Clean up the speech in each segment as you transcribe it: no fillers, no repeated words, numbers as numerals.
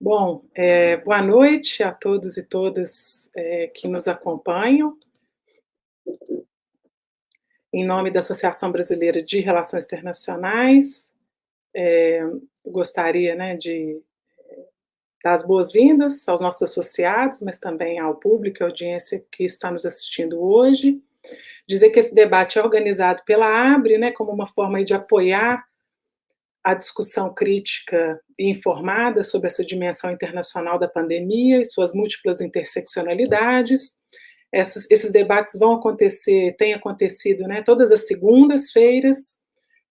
Bom, boa noite a todos e todas que nos acompanham. Em nome da Associação Brasileira de Relações Internacionais, gostaria, de dar as boas-vindas aos nossos associados, mas também ao público e audiência que está nos assistindo hoje. Dizer que esse debate é organizado pela ABRI, como uma forma de apoiar a discussão crítica e informada sobre essa dimensão internacional da pandemia e suas múltiplas interseccionalidades. Esses debates têm acontecido, todas as segundas-feiras.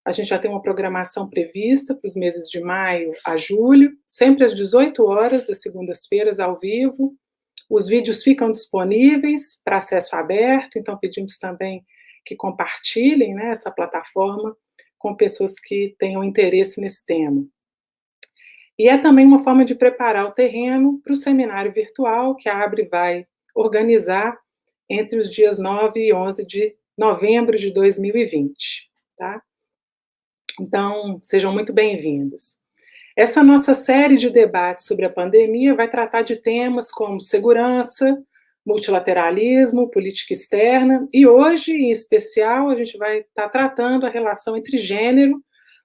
A gente já tem uma programação prevista para os meses de maio a julho, sempre às 18 horas das segundas-feiras, ao vivo. Os vídeos ficam disponíveis para acesso aberto, então pedimos também que compartilhem, essa plataforma com pessoas que tenham interesse nesse tema. E é também uma forma de preparar o terreno para o seminário virtual que a ABRI vai organizar entre os dias 9 e 11 de novembro de 2020, tá? Então, sejam muito bem-vindos. Essa nossa série de debates sobre a pandemia vai tratar de temas como segurança, multilateralismo, política externa, e hoje, em especial, a gente vai estar tratando a relação entre gênero,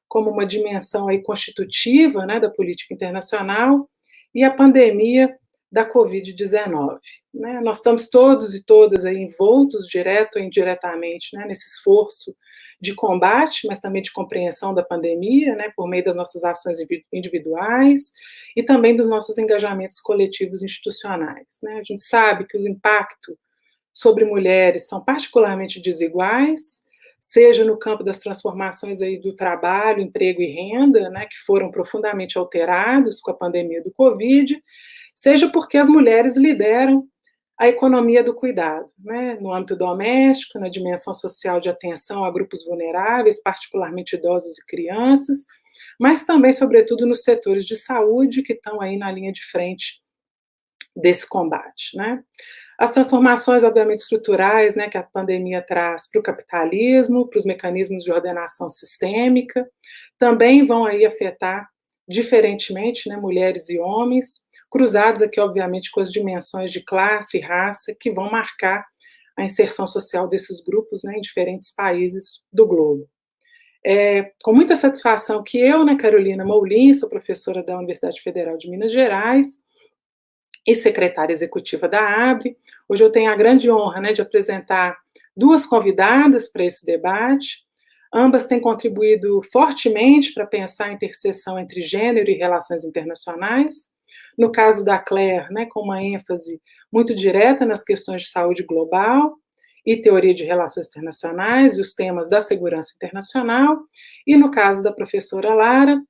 como uma dimensão aí constitutiva, da política internacional, e a pandemia da Covid-19. Nós estamos todos e todas aí envoltos, direto ou indiretamente, nesse esforço de combate, mas também de compreensão da pandemia, por meio das nossas ações individuais e também dos nossos engajamentos coletivos institucionais. A gente sabe que o impacto sobre mulheres são particularmente desiguais, seja no campo das transformações aí do trabalho, emprego e renda, que foram profundamente alterados com a pandemia do Covid, seja porque as mulheres lideram a economia do cuidado, no âmbito doméstico, na dimensão social de atenção a grupos vulneráveis, particularmente idosos e crianças, mas também, sobretudo, nos setores de saúde, que estão aí na linha de frente desse combate. As transformações, obviamente, estruturais, que a pandemia traz para o capitalismo, para os mecanismos de ordenação sistêmica, também vão aí afetar diferentemente, mulheres e homens, cruzados aqui, obviamente, com as dimensões de classe e raça que vão marcar a inserção social desses grupos, em diferentes países do globo. Com muita satisfação que eu, Carolina Moulin, sou professora da Universidade Federal de Minas Gerais e secretária executiva da ABRI, hoje eu tenho a grande honra, de apresentar duas convidadas para esse debate. Ambas têm contribuído fortemente para pensar a interseção entre gênero e relações internacionais. No caso da Claire, com uma ênfase muito direta nas questões de saúde global e teoria de relações internacionais e os temas da segurança internacional. E no caso da professora Lara,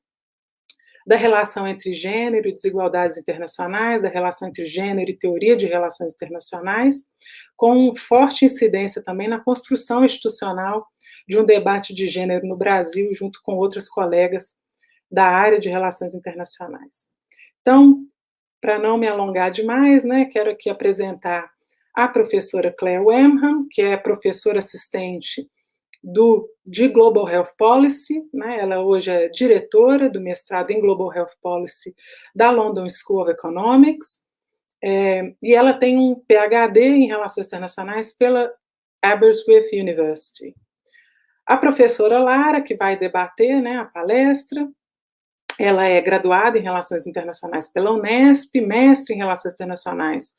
da relação entre gênero e desigualdades internacionais, da relação entre gênero e teoria de relações internacionais, com forte incidência também na construção institucional de um debate de gênero no Brasil, junto com outras colegas da área de relações internacionais. Então, para não me alongar demais, quero aqui apresentar a professora Claire Wemham, que é professora assistente de Global Health Policy, ela hoje é diretora do mestrado em Global Health Policy da London School of Economics, e ela tem um PhD em Relações Internacionais pela Aberystwyth University. A professora Lara, que vai debater a palestra, ela é graduada em Relações Internacionais pela Unesp, mestre em Relações Internacionais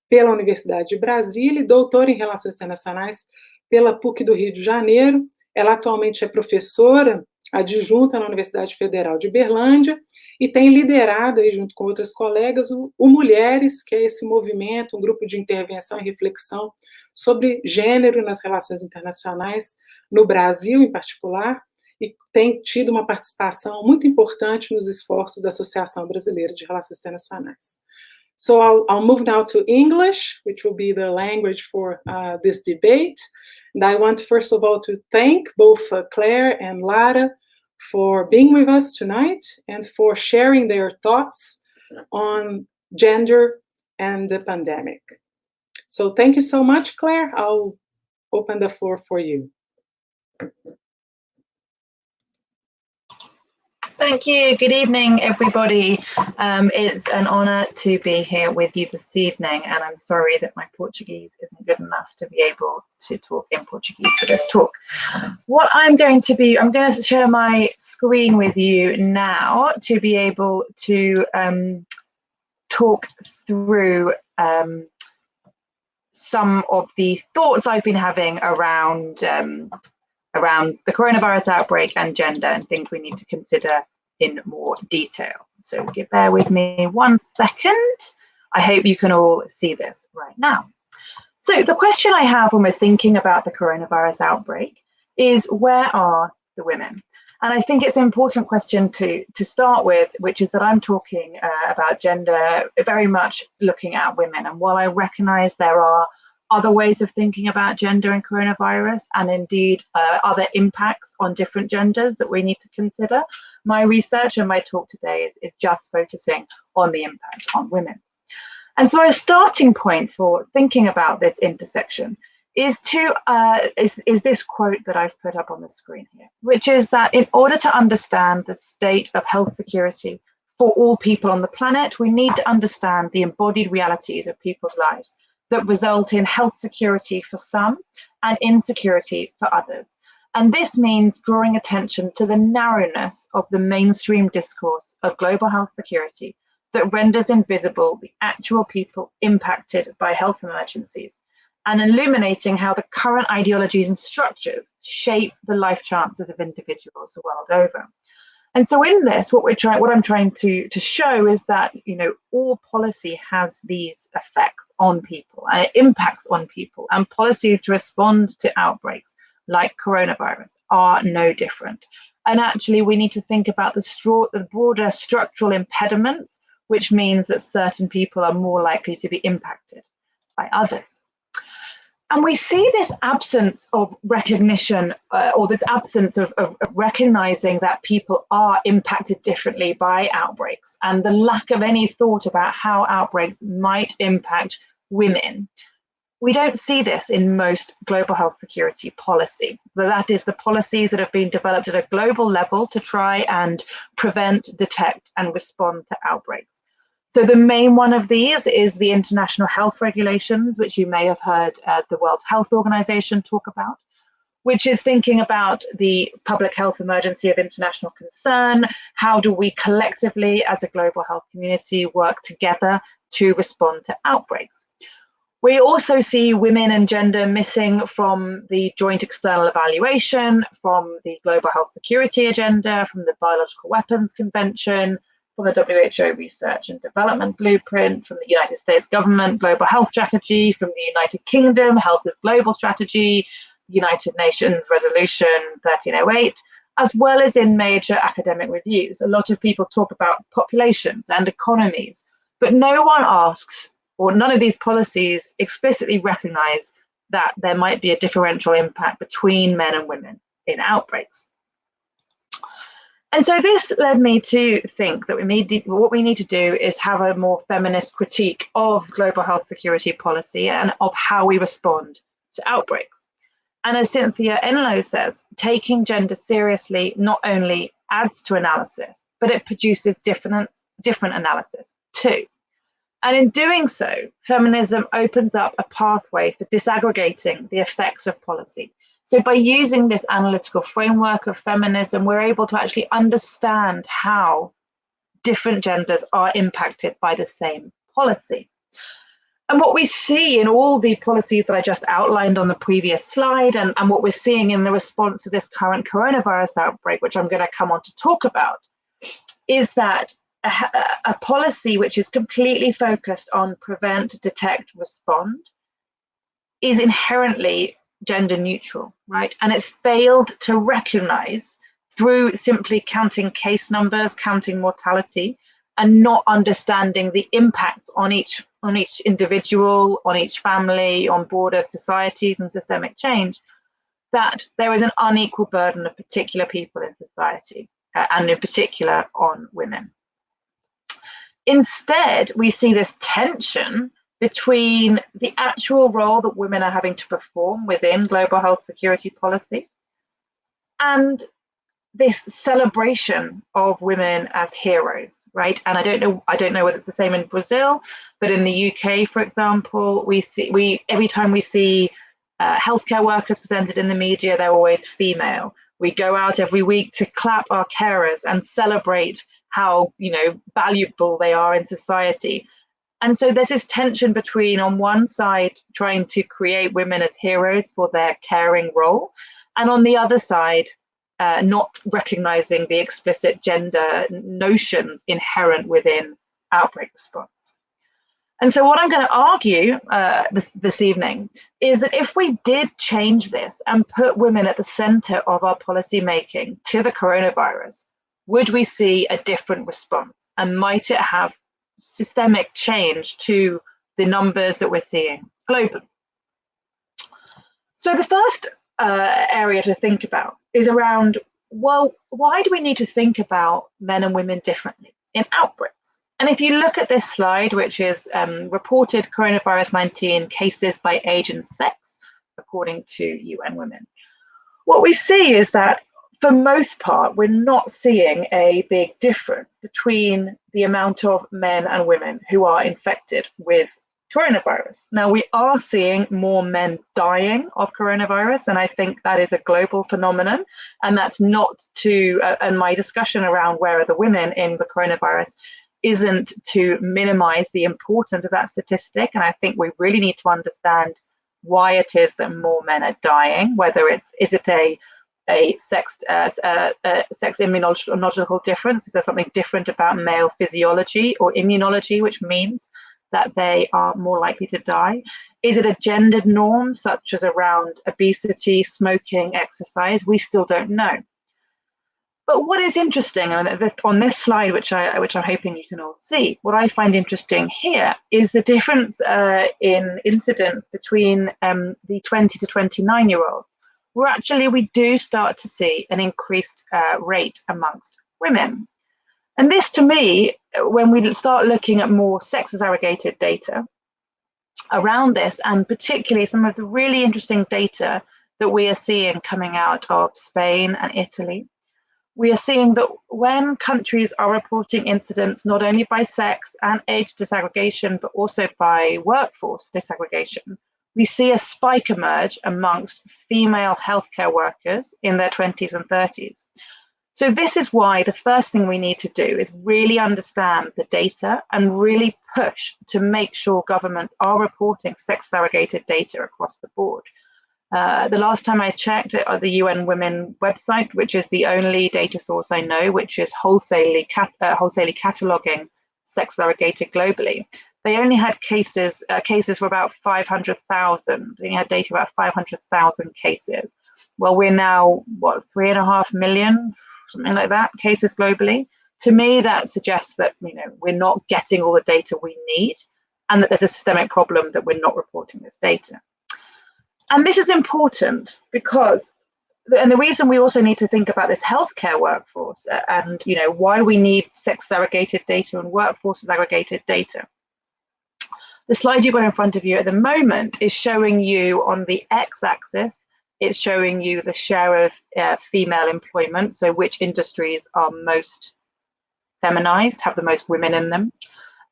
pela Universidade de Brasília e doutora em Relações Internacionais pela PUC do Rio de Janeiro. Ela atualmente é professora adjunta na Universidade Federal de Berlândia e tem liderado, aí, junto com outras colegas, o Mulheres, que é esse movimento, um grupo de intervenção e reflexão sobre gênero nas relações internacionais, no Brasil em particular, e tem tido uma participação muito importante nos esforços da Associação Brasileira de Relações Internacionais. So I'll move now to English, which will be the language for this debate. And I want, first of all, to thank both Claire and Lara for being with us tonight and for sharing their thoughts on gender and the pandemic. So thank you so much, Claire. I'll open the floor for you. Thank you. Good evening, everybody. It's an honour to be here with you this evening, and I'm sorry that my Portuguese isn't good enough to be able to talk in Portuguese for this talk. What I'm going to share my screen with you now to be able to talk through some of the thoughts I've been having around the coronavirus outbreak and gender and things we need to consider in more detail. So bear with me 1 second. I hope you can all see this right now. So the question I have when we're thinking about the coronavirus outbreak is, where are the women? And I think it's an important question to start with, which is that I'm talking about gender, very much looking at women. And while I recognize there are other ways of thinking about gender and coronavirus, and indeed other impacts on different genders that we need to consider, my research and my talk today is just focusing on the impact on women. And so a starting point for thinking about this intersection is this quote that I've put up on the screen here, which is that in order to understand the state of health security for all people on the planet, we need to understand the embodied realities of people's lives that result in health security for some and insecurity for others. And this means drawing attention to the narrowness of the mainstream discourse of global health security that renders invisible the actual people impacted by health emergencies, and illuminating how the current ideologies and structures shape the life chances of individuals the world over. And so in this, what I'm trying to show is that, all policy has these effects on people, and it impacts on people, and policies to respond to outbreaks like coronavirus are no different. And actually, we need to think about the broader structural impediments, which means that certain people are more likely to be impacted by others. And we see this absence of recognition or this absence of recognizing that people are impacted differently by outbreaks, and the lack of any thought about how outbreaks might impact women. We don't see this in most global health security policy. So that is the policies that have been developed at a global level to try and prevent, detect, and respond to outbreaks. So the main one of these is the international health regulations, which you may have heard the World Health Organization talk about, which is thinking about the public health emergency of international concern. How do we collectively, as a global health community, work together to respond to outbreaks? We also see women and gender missing from the joint external evaluation, from the global health security agenda, from the Biological Weapons Convention, from the WHO Research and Development Blueprint, from the United States government global health strategy, from the United Kingdom Health is Global strategy, United Nations Resolution 1308, as well as in major academic reviews. A lot of people talk about populations and economies, but no one asks, or none of these policies explicitly recognize that there might be a differential impact between men and women in outbreaks. And so this led me to think that what we need to do is have a more feminist critique of global health security policy and of how we respond to outbreaks. And as Cynthia Enloe says, taking gender seriously not only adds to analysis, but it produces different analysis too. And in doing so, feminism opens up a pathway for disaggregating the effects of policy. So by using this analytical framework of feminism, we're able to actually understand how different genders are impacted by the same policy. And what we see in all the policies that I just outlined on the previous slide, and what we're seeing in the response to this current coronavirus outbreak, which I'm going to come on to talk about, is that a policy which is completely focused on prevent, detect, respond is inherently gender neutral, right? And it's failed to recognize through simply counting case numbers, counting mortality, and not understanding the impact on each individual, on each family, on broader societies and systemic change, that there is an unequal burden of particular people in society, and in particular on women. Instead, we see this tension between the actual role that women are having to perform within global health security policy and this celebration of women as heroes, right? And I don't know whether it's the same in Brazil, but in the UK, for example, every time we see healthcare workers presented in the media, they're always female. We go out every week to clap our carers and celebrate how, valuable they are in society. And so there's this tension between, on one side, trying to create women as heroes for their caring role, and on the other side, not recognizing the explicit gender notions inherent within outbreak response. And so what I'm going to argue this evening is that if we did change this and put women at the center of our policy making to the coronavirus, would we see a different response? And might it have systemic change to the numbers that we're seeing globally? So the first area to think about is around, well, why do we need to think about men and women differently in outbreaks? And if you look at this slide, which is reported coronavirus 19 cases by age and sex, according to UN Women, what we see is that for most part, we're not seeing a big difference between the amount of men and women who are infected with coronavirus. Now, we are seeing more men dying of coronavirus, and I think that is a global phenomenon. And that's not to, and my discussion around where are the women in the coronavirus isn't to minimize the importance of that statistic. And I think we really need to understand why it is that more men are dying, whether is it a sex immunological difference? Is there something different about male physiology or immunology, which means that they are more likely to die? Is it a gendered norm, such as around obesity, smoking, exercise? We still don't know. But what is interesting on this slide, which I'm hoping you can all see, what I find interesting here is the difference in incidence between the 20 to 29-year-olds, where actually we do start to see an increased rate amongst women. And this, to me, when we start looking at more sex-aggregated data around this, and particularly some of the really interesting data that we are seeing coming out of Spain and Italy, we are seeing that when countries are reporting incidents not only by sex and age disaggregation, but also by workforce disaggregation, we see a spike emerge amongst female healthcare workers in their 20s and 30s. So this is why the first thing we need to do is really understand the data and really push to make sure governments are reporting sex-aggregated data across the board. The last time I checked at the UN Women website, which is the only data source I know, which is wholesalely cataloging sex-aggregated globally, they only had cases for about 500,000. They had data about 500,000 cases. Well, we're now, 3.5 million, something like that, cases globally. To me, that suggests that we're not getting all the data we need, and that there's a systemic problem that we're not reporting this data. And this is important because, and the reason we also need to think about this healthcare workforce and why we need sex-aggregated data and workforce-aggregated data. The slide you've got in front of you at the moment is showing you on the x-axis, it's showing you the share of female employment, so which industries are most feminized, have the most women in them.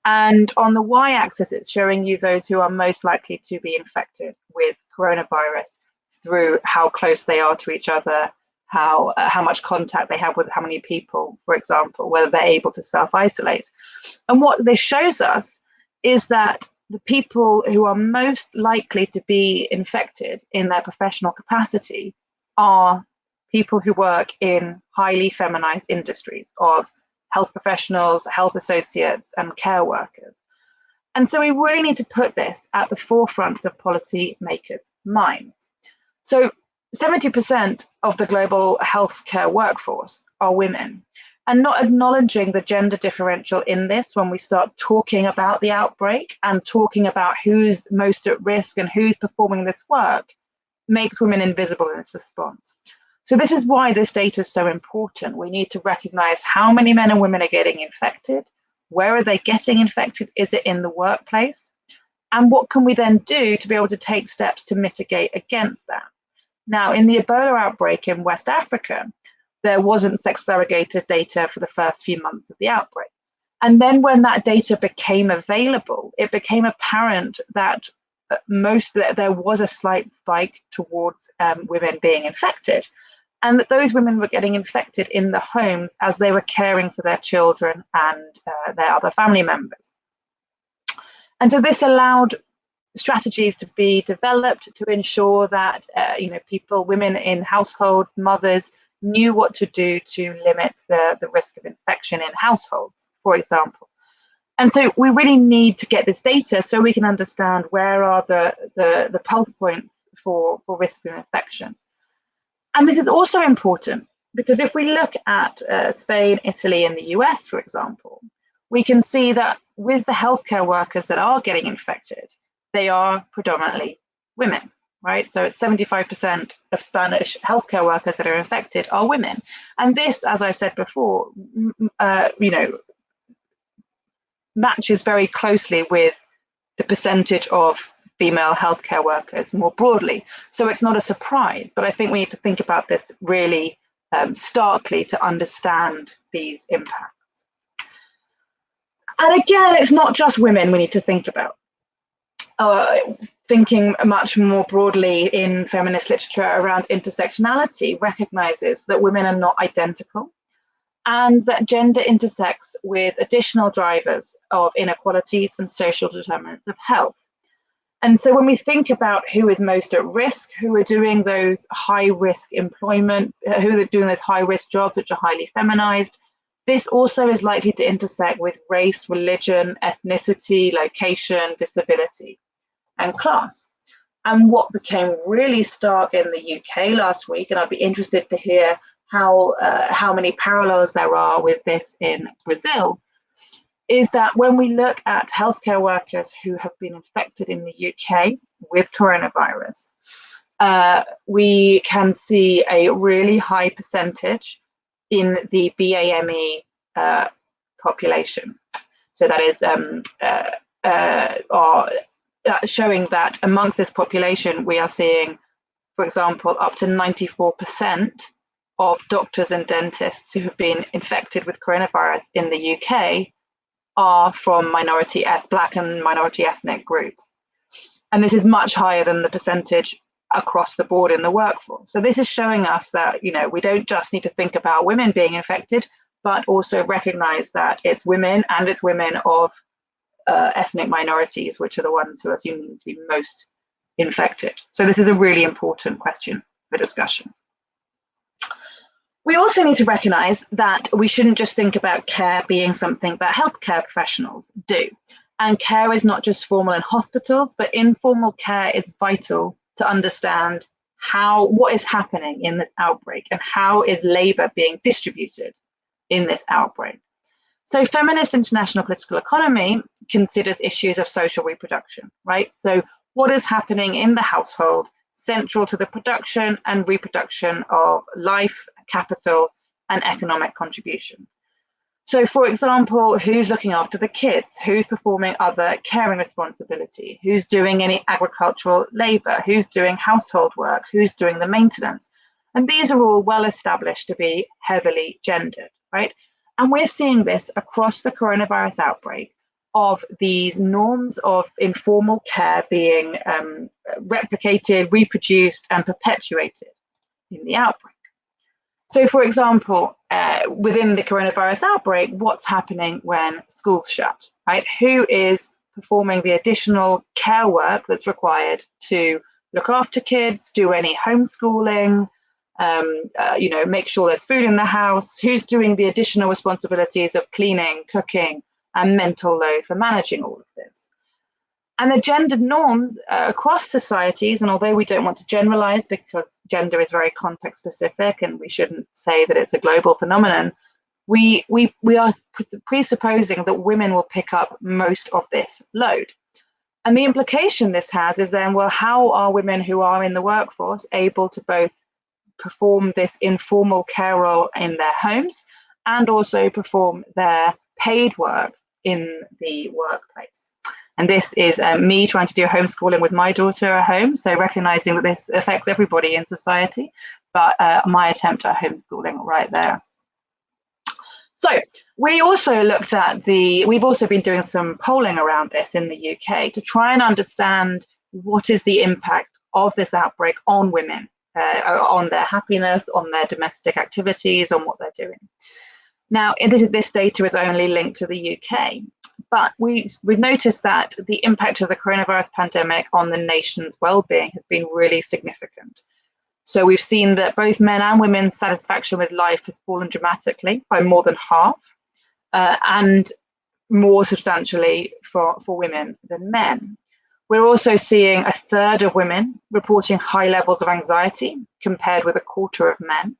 And on the y-axis, it's showing you those who are most likely to be infected with coronavirus through how close they are to each other, how much contact they have with how many people, for example, whether they're able to self-isolate. And what this shows us is that the people who are most likely to be infected in their professional capacity are people who work in highly feminized industries of health professionals, health associates, and care workers. And so we really need to put this at the forefront of policy makers' minds. So 70% of the global healthcare workforce are women. And not acknowledging the gender differential in this when we start talking about the outbreak and talking about who's most at risk and who's performing this work makes women invisible in this response. So this is why this data is so important. We need to recognize how many men and women are getting infected, where are they getting infected, is it in the workplace, and what can we then do to be able to take steps to mitigate against that. Now, in the Ebola outbreak in West Africa, there wasn't sex surrogated data for the first few months of the outbreak. And then when that data became available, it became apparent that there was a slight spike towards women being infected, and that those women were getting infected in the homes as they were caring for their children and their other family members. And so this allowed strategies to be developed to ensure that women in households, mothers, knew what to do to limit the risk of infection in households, for example. And so we really need to get this data so we can understand where are the pulse points for risks of infection. And this is also important because if we look at Spain, Italy, and the US, for example, we can see that with the healthcare workers that are getting infected, they are predominantly women, right? So it's 75% of Spanish healthcare workers that are infected are women. And this, as I've said before, matches very closely with the percentage of female healthcare workers more broadly. So it's not a surprise, but I think we need to think about this really starkly to understand these impacts. And again, it's not just women we need to think about. Thinking much more broadly in feminist literature around intersectionality recognizes that women are not identical and that gender intersects with additional drivers of inequalities and social determinants of health. And so when we think about who is most at risk, who are doing those high-risk employment, who are doing those high-risk jobs which are highly feminized, this also is likely to intersect with race, religion, ethnicity, location, disability, and class. And what became really stark in the UK last week, and I'd be interested to hear how many parallels there are with this in Brazil, is that when we look at healthcare workers who have been infected in the UK with coronavirus, we can see a really high percentage in the BAME population. So that is showing that amongst this population, we are seeing, for example, up to 94% of doctors and dentists who have been infected with coronavirus in the UK are from Black and minority ethnic groups. And this is much higher than the percentage across the board in the workforce. So this is showing us that, we don't just need to think about women being infected, but also recognize that it's women and it's women of ethnic minorities, which are the ones who are assumed to be most infected. So this is a really important question for discussion. We also need to recognize that we shouldn't just think about care being something that healthcare professionals do. And care is not just formal in hospitals, but informal care is vital to understand what is happening in this outbreak and how is labor being distributed in this outbreak. So feminist international political economy considers issues of social reproduction, right? So what is happening in the household central to the production and reproduction of life, capital, and economic contribution. So for example, who's looking after the kids? Who's performing other caring responsibility? Who's doing any agricultural labor? Who's doing household work? Who's doing the maintenance? And these are all well established to be heavily gendered, right? And we're seeing this across the coronavirus outbreak of these norms of informal care being replicated, reproduced, and perpetuated in the outbreak. So for example, within the coronavirus outbreak, what's happening when schools shut, right? Who is performing the additional care work that's required to look after kids, do any homeschooling, make sure there's food in the house? Who's doing the additional responsibilities of cleaning, cooking, and mental load for managing all of this? And the gendered norms across societies, and although we don't want to generalize because gender is very context specific and we shouldn't say that it's a global phenomenon, we are presupposing that women will pick up most of this load. And the implication this has is then, well, how are women who are in the workforce able to both perform this informal care role in their homes and also perform their paid work in the workplace? And this is me trying to do homeschooling with my daughter at home, so recognizing that this affects everybody in society, but my attempt at homeschooling right there. So we also looked at we've also been doing some polling around this in the UK to try and understand what is the impact of this outbreak on women, on their happiness, on their domestic activities, on what they're doing. Now, this data is only linked to the UK, but we've noticed that the impact of the coronavirus pandemic on the nation's well-being has been really significant. So we've seen that both men and women's satisfaction with life has fallen dramatically by more than half, and more substantially for women than men. We're also seeing a third of women reporting high levels of anxiety compared with a quarter of men.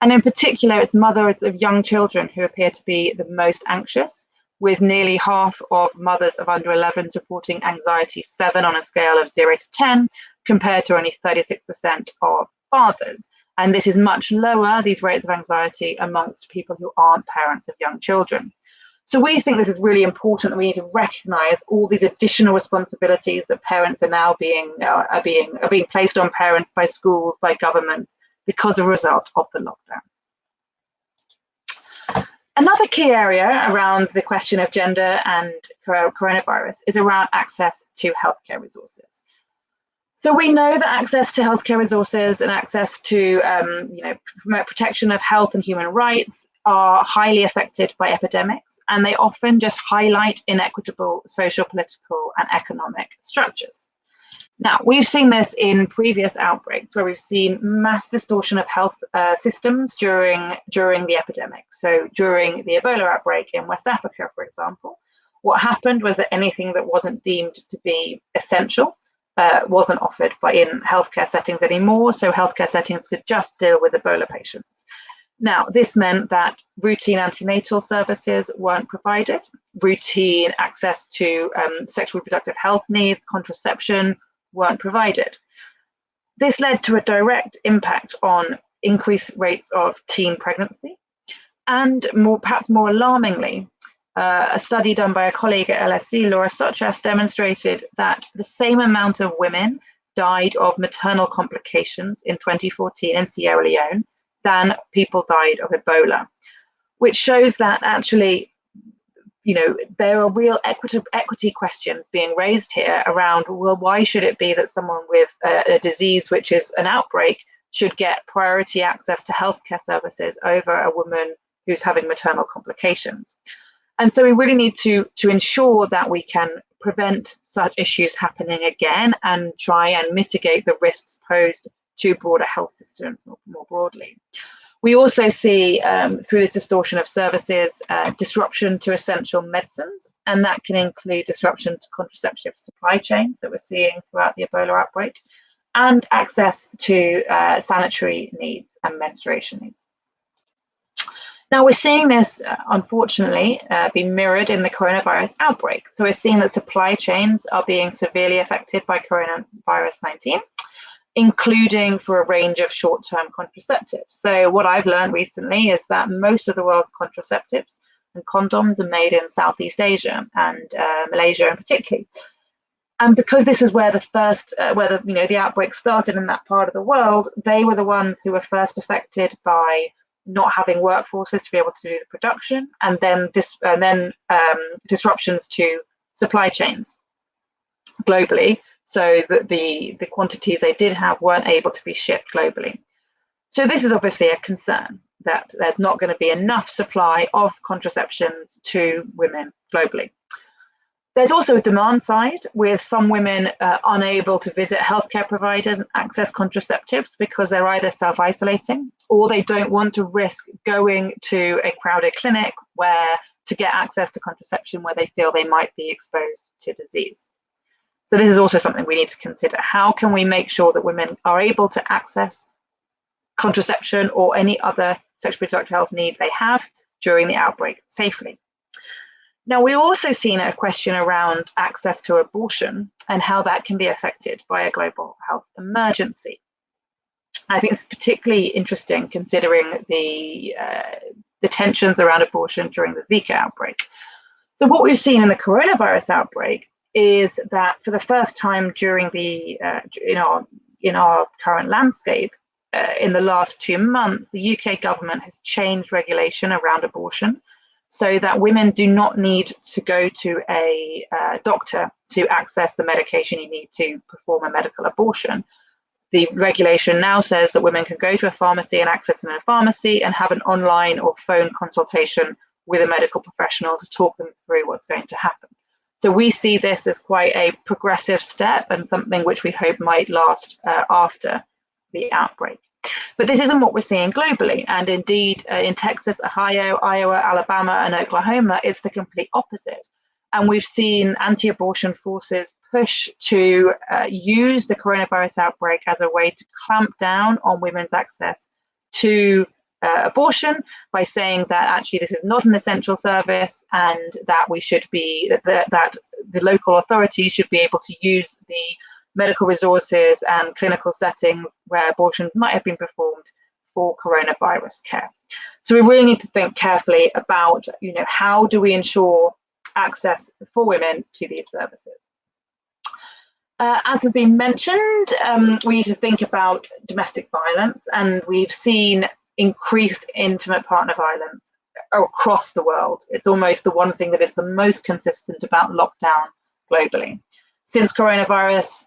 And in particular, it's mothers of young children who appear to be the most anxious, with nearly half of mothers of under 11s reporting anxiety 7 on a scale of 0 to 10, compared to only 36% of fathers. And this is much lower, these rates of anxiety, amongst people who aren't parents of young children. So we think this is really important, that we need to recognise all these additional responsibilities that parents are now being placed on parents by schools, by governments, because of a result of the lockdown. Another key area around the question of gender and coronavirus is around access to healthcare resources. So we know that access to healthcare resources and access to promote protection of health and human rights are highly affected by epidemics, and they often just highlight inequitable social, political, and economic structures. Now, we've seen this in previous outbreaks where we've seen mass distortion of health systems during the epidemic. So during the Ebola outbreak in West Africa, for example, what happened was that anything that wasn't deemed to be essential wasn't offered in healthcare settings anymore. So healthcare settings could just deal with Ebola patients. Now, this meant that routine antenatal services weren't provided, routine access to sexual reproductive health needs, contraception, weren't provided. This led to a direct impact on increased rates of teen pregnancy, and perhaps more alarmingly, a study done by a colleague at LSE, Laura Sochas, demonstrated that the same amount of women died of maternal complications in 2014 in Sierra Leone than people died of Ebola, which shows that actually, there are real equity questions being raised here around, well, why should it be that someone with a disease which is an outbreak should get priority access to healthcare services over a woman who's having maternal complications? And so we really need to ensure that we can prevent such issues happening again and try and mitigate the risks posed to broader health systems more broadly. We also see, through the distortion of services, disruption to essential medicines, and that can include disruption to contraceptive supply chains that we're seeing throughout the Ebola outbreak, and access to sanitary needs and menstruation needs. Now, we're seeing this, unfortunately, be mirrored in the coronavirus outbreak. So we're seeing that supply chains are being severely affected by coronavirus 19, including for a range of short-term contraceptives. So what I've learned recently is that most of the world's contraceptives and condoms are made in Southeast Asia and Malaysia in particular. And because this is where the outbreak started in that part of the world, they were the ones who were first affected by not having workforces to be able to do the production, and then disruptions to supply chains globally, so that the quantities they did have weren't able to be shipped globally. So this is obviously a concern, that there's not going to be enough supply of contraceptions to women globally. There's also a demand side, with some women unable to visit healthcare providers and access contraceptives because they're either self-isolating or they don't want to risk going to a crowded clinic to get access to contraception where they feel they might be exposed to disease. So this is also something we need to consider. How can we make sure that women are able to access contraception or any other sexual reproductive health need they have during the outbreak safely? Now, we've also seen a question around access to abortion and how that can be affected by a global health emergency. I think it's particularly interesting considering the tensions around abortion during the Zika outbreak. So what we've seen in the coronavirus outbreak is that for the first time during the in our current landscape, in the last 2 months, the UK government has changed regulation around abortion so that women do not need to go to a doctor to access the medication you need to perform a medical abortion. The regulation now says that women can go to a pharmacy and access it in a pharmacy and have an online or phone consultation with a medical professional to talk them through what's going to happen. So we see this as quite a progressive step and something which we hope might last after the outbreak. But this isn't what we're seeing globally. And indeed, in Texas, Ohio, Iowa, Alabama, and Oklahoma, it's the complete opposite. And we've seen anti-abortion forces push to use the coronavirus outbreak as a way to clamp down on women's access to abortion by saying that actually this is not an essential service and that we should be, that the local authorities should be able to use the medical resources and clinical settings where abortions might have been performed for coronavirus care. So we really need to think carefully about, how do we ensure access for women to these services? As has been mentioned, we need to think about domestic violence, and we've seen increased intimate partner violence across the world. It's almost the one thing that is the most consistent about lockdown globally. Since coronavirus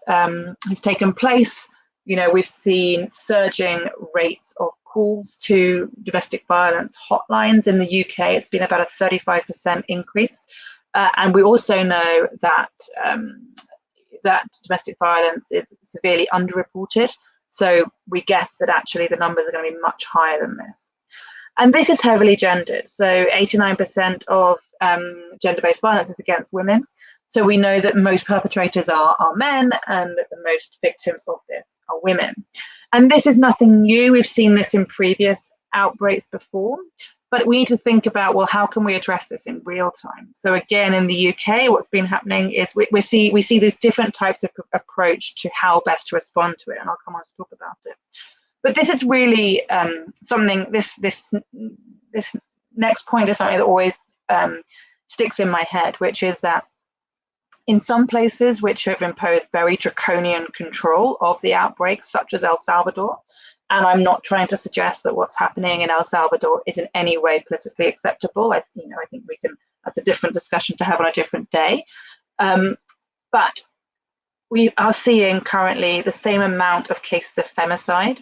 has taken place, we've seen surging rates of calls to domestic violence hotlines in the UK. It's been about a 35% increase. And we also know that that domestic violence is severely underreported. So we guess that actually the numbers are going to be much higher than this. And this is heavily gendered. So 89% of gender-based violence is against women. So we know that most perpetrators are men and that the most victims of this are women. And this is nothing new. We've seen this in previous outbreaks before. But we need to think about, well, how can we address this in real time? So again, in the UK, what's been happening is we see these different types of approach to how best to respond to it, and I'll come on to talk about it. But this is really something. This next point is something that always sticks in my head, which is that in some places which have imposed very draconian control of the outbreak, such as El Salvador. And I'm not trying to suggest that what's happening in El Salvador is in any way politically acceptable. I think that's a different discussion to have on a different day. But we are seeing currently the same amount of cases of femicide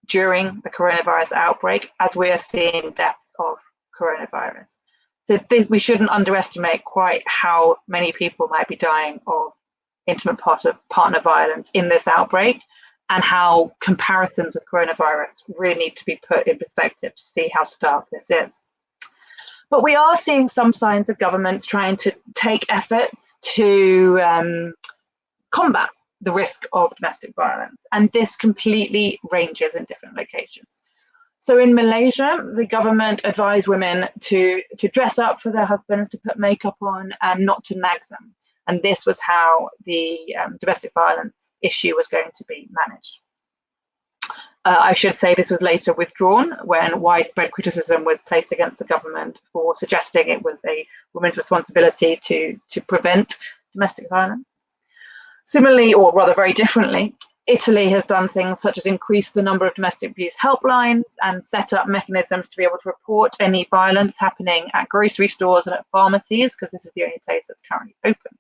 during the coronavirus outbreak as we are seeing deaths of coronavirus. So we shouldn't underestimate quite how many people might be dying of intimate partner violence in this outbreak, and how comparisons with coronavirus really need to be put in perspective to see how stark this is. But we are seeing some signs of governments trying to take efforts to combat the risk of domestic violence, and this completely ranges in different locations. So in Malaysia, the government advised women to dress up for their husbands, to put makeup on, and not to nag them. And this was how the domestic violence issue was going to be managed. I should say this was later withdrawn when widespread criticism was placed against the government for suggesting it was a woman's responsibility to prevent domestic violence. Similarly, or rather very differently, Italy has done things such as increase the number of domestic abuse helplines and set up mechanisms to be able to report any violence happening at grocery stores and at pharmacies, because this is the only place that's currently open.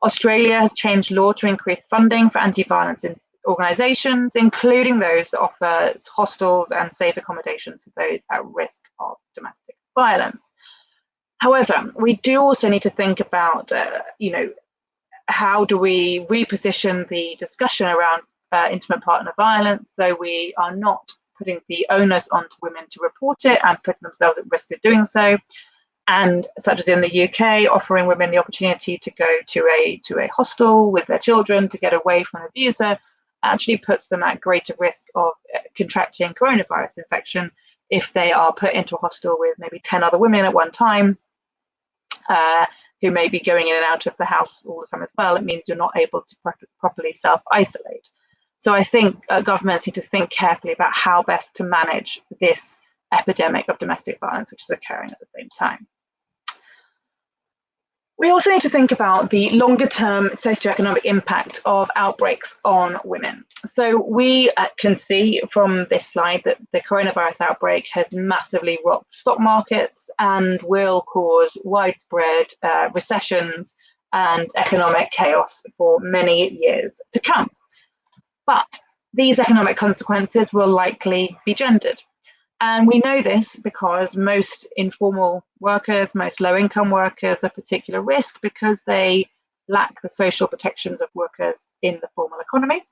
Australia has changed law to increase funding for anti-violence organisations, including those that offer hostels and safe accommodations for those at risk of domestic violence. However, we do also need to think about, how do we reposition the discussion around intimate partner violence so we are not putting the onus onto women to report it and putting themselves at risk of doing so. And such as in the UK, offering women the opportunity to go to a hostel with their children to get away from an abuser actually puts them at greater risk of contracting coronavirus infection if they are put into a hostel with maybe 10 other women at one time who may be going in and out of the house all the time as well. It means you're not able to properly self-isolate. So I think governments need to think carefully about how best to manage this epidemic of domestic violence, which is occurring at the same time. We also need to think about the longer term socioeconomic impact of outbreaks on women. So we can see from this slide that the coronavirus outbreak has massively rocked stock markets and will cause widespread recessions and economic chaos for many years to come. But these economic consequences will likely be gendered. And we know this because most informal workers, most low-income workers are particular risk because they lack the social protections of workers in the formal economy.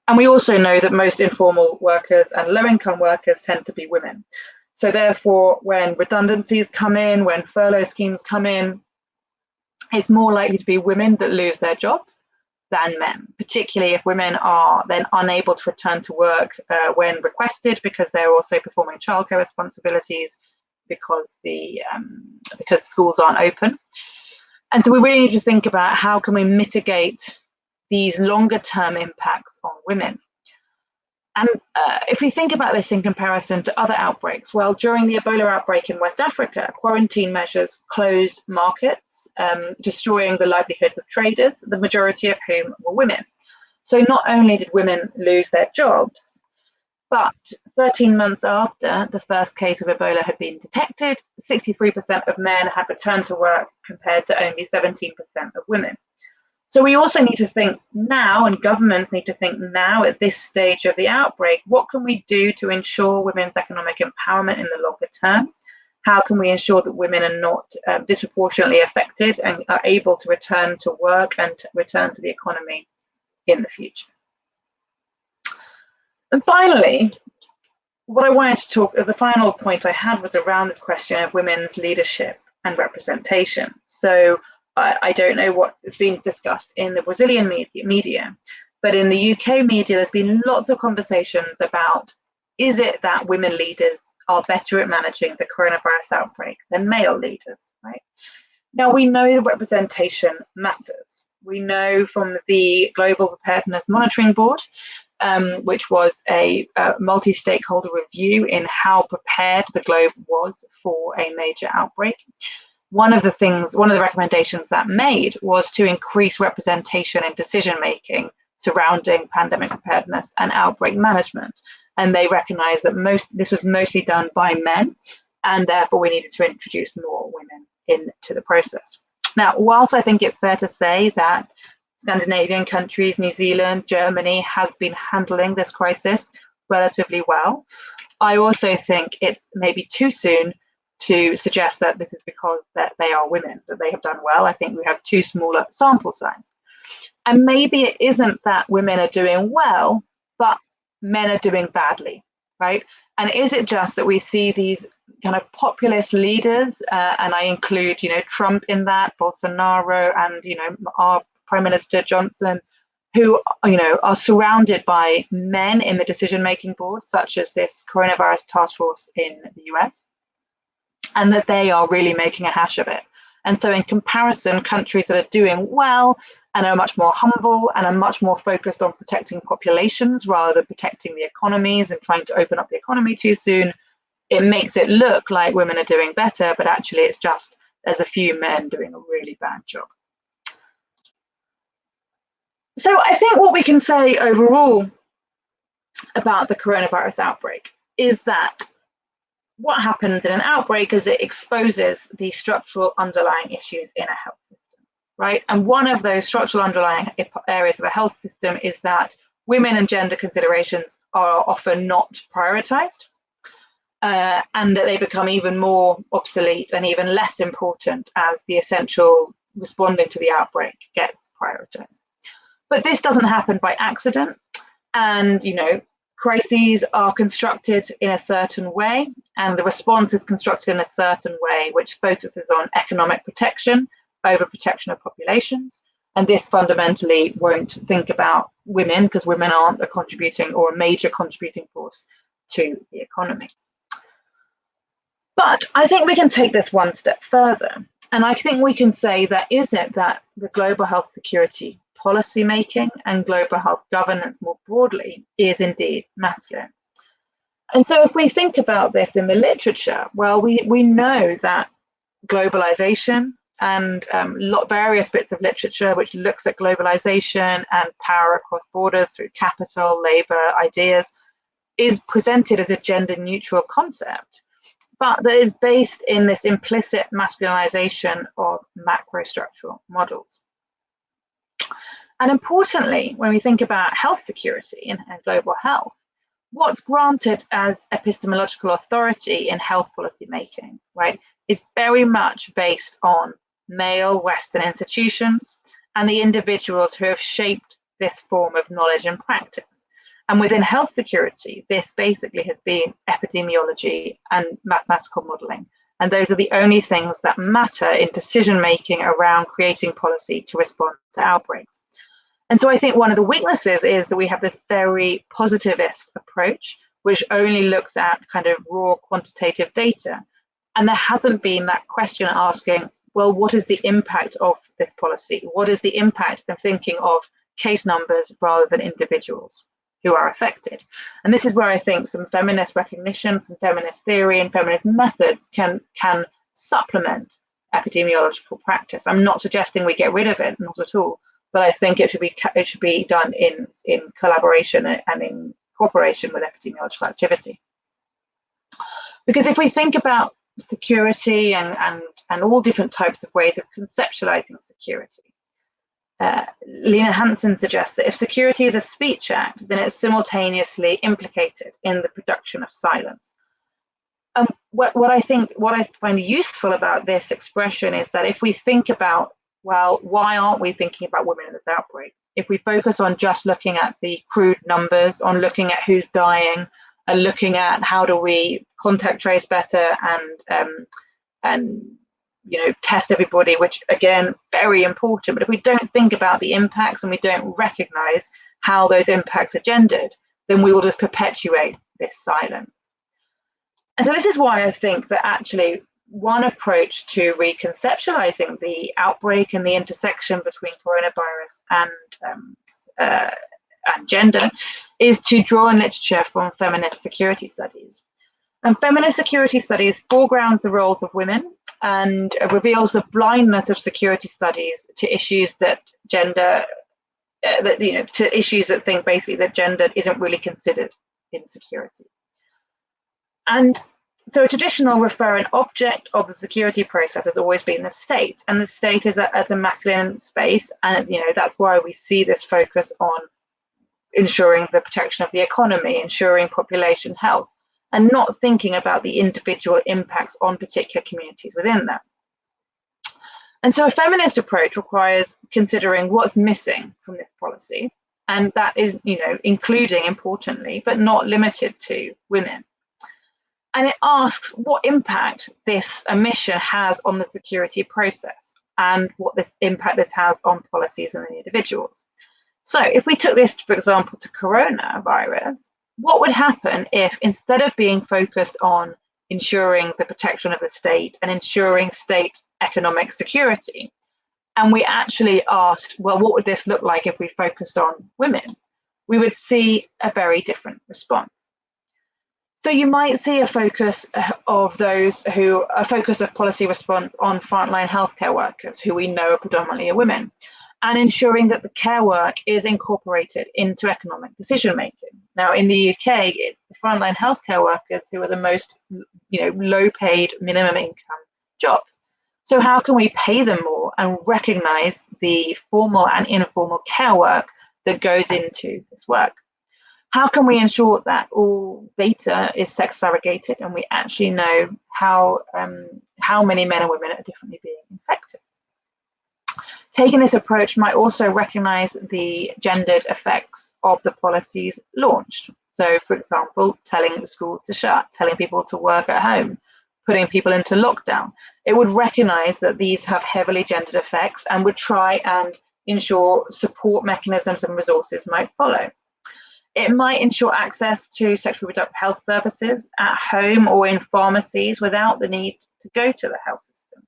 And we also know that most informal workers and low-income workers tend to be women. So therefore, when redundancies come in, when furlough schemes come in, it's more likely to be women that lose their jobs than men, particularly if women are then unable to return to work when requested because they're also performing childcare responsibilities because schools aren't open. And so we really need to think about how can we mitigate these longer term impacts on women. And if we think about this in comparison to other outbreaks, well, during the Ebola outbreak in West Africa, quarantine measures closed markets, destroying the livelihoods of traders, the majority of whom were women. So not only did women lose their jobs, but 13 months after the first case of Ebola had been detected, 63% of men had returned to work compared to only 17% of women. So we also need to think now, and governments need to think now at this stage of the outbreak, what can we do to ensure women's economic empowerment in the longer term? How can we ensure that women are not disproportionately affected and are able to return to work and to return to the economy in the future? And finally, what I wanted to talk, the final point I had was around this question of women's leadership and representation. So I don't know what is being discussed in the Brazilian media, but in the UK media, there's been lots of conversations about, is it that women leaders are better at managing the coronavirus outbreak than male leaders, right? Now, we know that representation matters. We know from the Global Preparedness Monitoring Board, which was a multi-stakeholder review in how prepared the globe was for a major outbreak. One of the recommendations that made was to increase representation in decision-making surrounding pandemic preparedness and outbreak management. And they recognized that this was mostly done by men, and therefore we needed to introduce more women into the process. Now, whilst I think it's fair to say that Scandinavian countries, New Zealand, Germany, have been handling this crisis relatively well, I also think it's maybe too soon to suggest that this is because that they are women, that they have done well. I think we have too small a sample size. And maybe it isn't that women are doing well, but men are doing badly, right? And is it just that we see these kind of populist leaders, and I include, Trump in that, Bolsonaro, and, our Prime Minister Johnson, who, are surrounded by men in the decision-making board, such as this coronavirus task force in the US, and that they are really making a hash of it. And so in comparison, countries that are doing well and are much more humble and are much more focused on protecting populations rather than protecting the economies and trying to open up the economy too soon, it makes it look like women are doing better, but actually it's just there's a few men doing a really bad job. So I think what we can say overall about the coronavirus outbreak is that what happens in an outbreak is it exposes the structural underlying issues in a health system, right? And one of those structural underlying areas of a health system is that women and gender considerations are often not prioritized, and that they become even more obsolete and even less important as the essential responding to the outbreak gets prioritized. But this doesn't happen by accident, and crises are constructed in a certain way, and the response is constructed in a certain way, which focuses on economic protection over protection of populations. And this fundamentally won't think about women, because women aren't a contributing or a major contributing force to the economy. But I think we can take this one step further. And I think we can say that is it that the global health security policy making and global health governance more broadly is indeed masculine. And so if we think about this in the literature, well, we know that globalization and various bits of literature which looks at globalization and power across borders through capital, labor, ideas, is presented as a gender neutral concept, but that is based in this implicit masculinization of macrostructural models. And importantly, when we think about health security and global health, what's granted as epistemological authority in health policy making, right, is very much based on male Western institutions and the individuals who have shaped this form of knowledge and practice. And within health security, this basically has been epidemiology and mathematical modeling. And those are the only things that matter in decision making around creating policy to respond to outbreaks. And so I think one of the weaknesses is that we have this very positivist approach, which only looks at kind of raw quantitative data. And there hasn't been that question asking, well, what is the impact of this policy? What is the impact of thinking of case numbers rather than individuals who are affected? And this is where I think some feminist recognition, some feminist theory and feminist methods can supplement epidemiological practice. I'm not suggesting we get rid of it, not at all, but I think it should be done in collaboration and in cooperation with epidemiological activity. Because if we think about security and all different types of ways of conceptualizing security, Lena Hansen suggests that if security is a speech act, then it's simultaneously implicated in the production of silence. What I find useful about this expression is that if we think about, well, why aren't we thinking about women in this outbreak? If we focus on just looking at the crude numbers, on looking at who's dying, and looking at how do we contact trace better and test everybody, which again, very important. But if we don't think about the impacts and we don't recognize how those impacts are gendered, then we will just perpetuate this silence. And so this is why I think that actually one approach to reconceptualizing the outbreak and the intersection between coronavirus and gender is to draw on literature from feminist security studies. And feminist security studies foregrounds the roles of women and reveals the blindness of security studies to issues that to issues that think basically that gender isn't really considered in security. And so a traditional referent object of the security process has always been the state, and the state is as a masculine space, and that's why we see this focus on ensuring the protection of the economy, ensuring population health, and not thinking about the individual impacts on particular communities within that. And so a feminist approach requires considering what's missing from this policy, and that is, including, importantly, but not limited to, women. And it asks what impact this omission has on the security process and what this impact this has on policies and the individuals. So if we took this, for example, to coronavirus, what would happen if instead of being focused on ensuring the protection of the state and ensuring state economic security, and we actually asked, well, what would this look like if we focused on women? We would see a very different response. So you might see a focus of policy response on frontline healthcare workers, who we know are predominantly women, and ensuring that the care work is incorporated into economic decision making. Now, in the UK, it's the frontline healthcare workers who are the most, low-paid, minimum income jobs. So how can we pay them more and recognise the formal and informal care work that goes into this work? How can we ensure that all data is sex surrogated and we actually know how many men and women are differently being infected? Taking this approach might also recognise the gendered effects of the policies launched. So, for example, telling the schools to shut, telling people to work at home, putting people into lockdown. It would recognise that these have heavily gendered effects and would try and ensure support mechanisms and resources might follow. It might ensure access to sexual reproductive health services at home or in pharmacies without the need to go to the health system.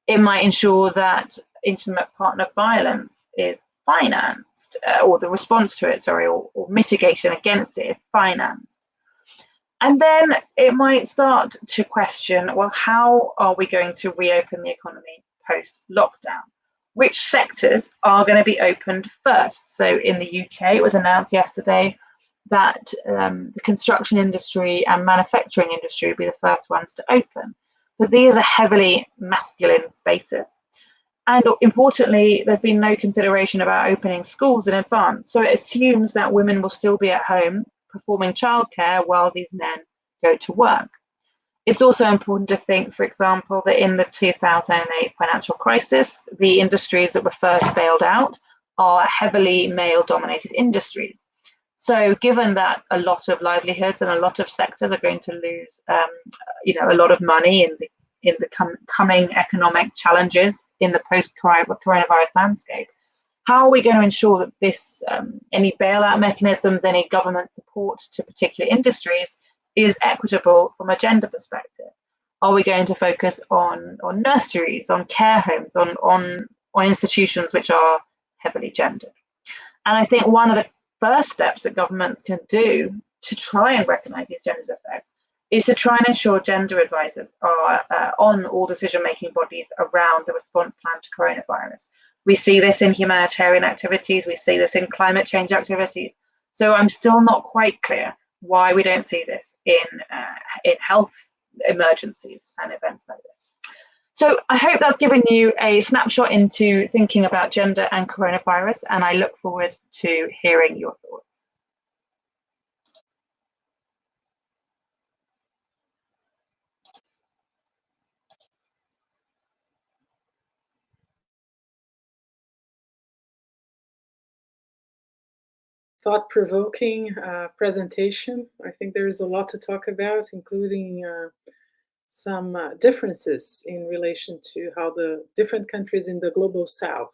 It might ensure that intimate partner violence is financed, or the response to it, or mitigation against it is financed. And then it might start to question, well, how are we going to reopen the economy post-lockdown. Which sectors are going to be opened first? So in the UK, it was announced yesterday that the construction industry and manufacturing industry will be the first ones to open. But these are heavily masculine spaces. And importantly, there's been no consideration about opening schools in advance. So it assumes that women will still be at home performing childcare while these men go to work. It's also important to think, for example, that in the 2008 financial crisis, the industries that were first bailed out are heavily male-dominated industries. So given that a lot of livelihoods and a lot of sectors are going to lose a lot of money in the coming economic challenges in the post-coronavirus landscape, how are we going to ensure that this, any bailout mechanisms, any government support to particular industries is equitable from a gender perspective? Are we going to focus on nurseries, on care homes, on institutions which are heavily gendered? And I think one of the first steps that governments can do to try and recognise these gender effects is to try and ensure gender advisors are on all decision-making bodies around the response plan to coronavirus. We see this in humanitarian activities, we see this in climate change activities. So I'm still not quite clear why we don't see this in health emergencies and events like this. So I hope that's given you a snapshot into thinking about gender and coronavirus, and I look forward to hearing your thoughts. Thought-provoking presentation. I think there is a lot to talk about, including some differences in relation to how the different countries in the global south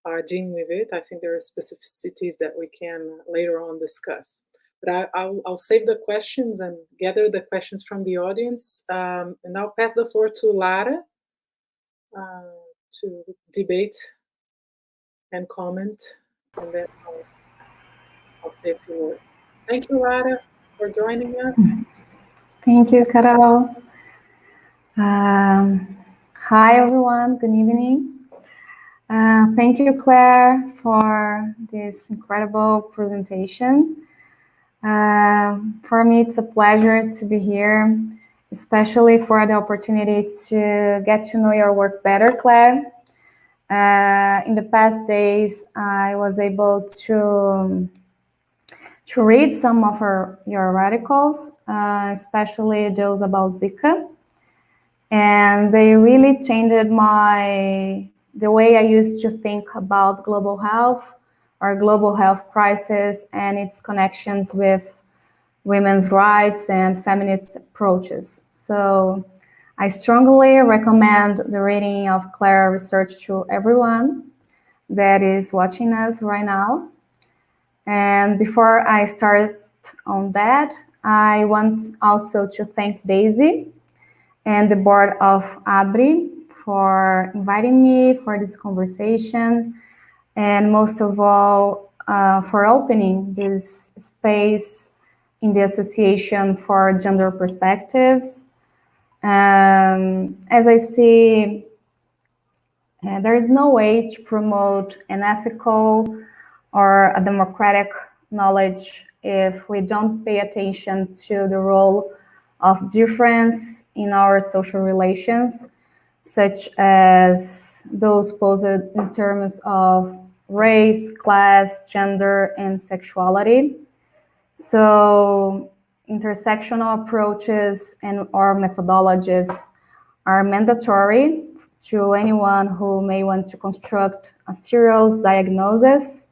are dealing with it. I think there are specificities that we can later on discuss. But I'll save the questions and gather the questions from the audience, and I'll pass the floor to Lara to debate and comment, and then I'll say a few words. Thank you, Lara, for joining us. Thank you, Carol. Hi, everyone. Good evening. Thank you, Claire, for this incredible presentation. For me, it's a pleasure to be here, especially for the opportunity to get to know your work better, Claire. In the past days, I was able to read some of your articles, especially those about Zika, and they really changed the way I used to think about global health or global health crisis and its connections with women's rights and feminist approaches. So I strongly recommend the reading of Claire's research to everyone that is watching us right now. And before I start on that, I want also to thank Daisy and the board of ABRI for inviting me for this conversation, and most of all, for opening this space in the Association for Gender Perspectives. As I see, there is no way to promote an ethical or a democratic knowledge if we don't pay attention to the role of difference in our social relations, such as those posed in terms of race, class, gender, and sexuality. So intersectional approaches and or methodologies are mandatory to anyone who may want to construct a serious diagnosis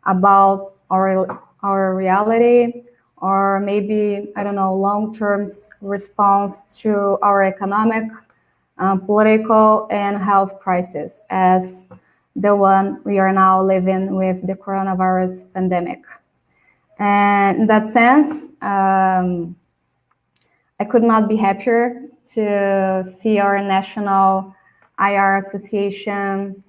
about our reality, or maybe, I don't know, long-term response to our economic, political, and health crisis as the one we are now living with the coronavirus pandemic. And in that sense, I could not be happier to see our National IR Association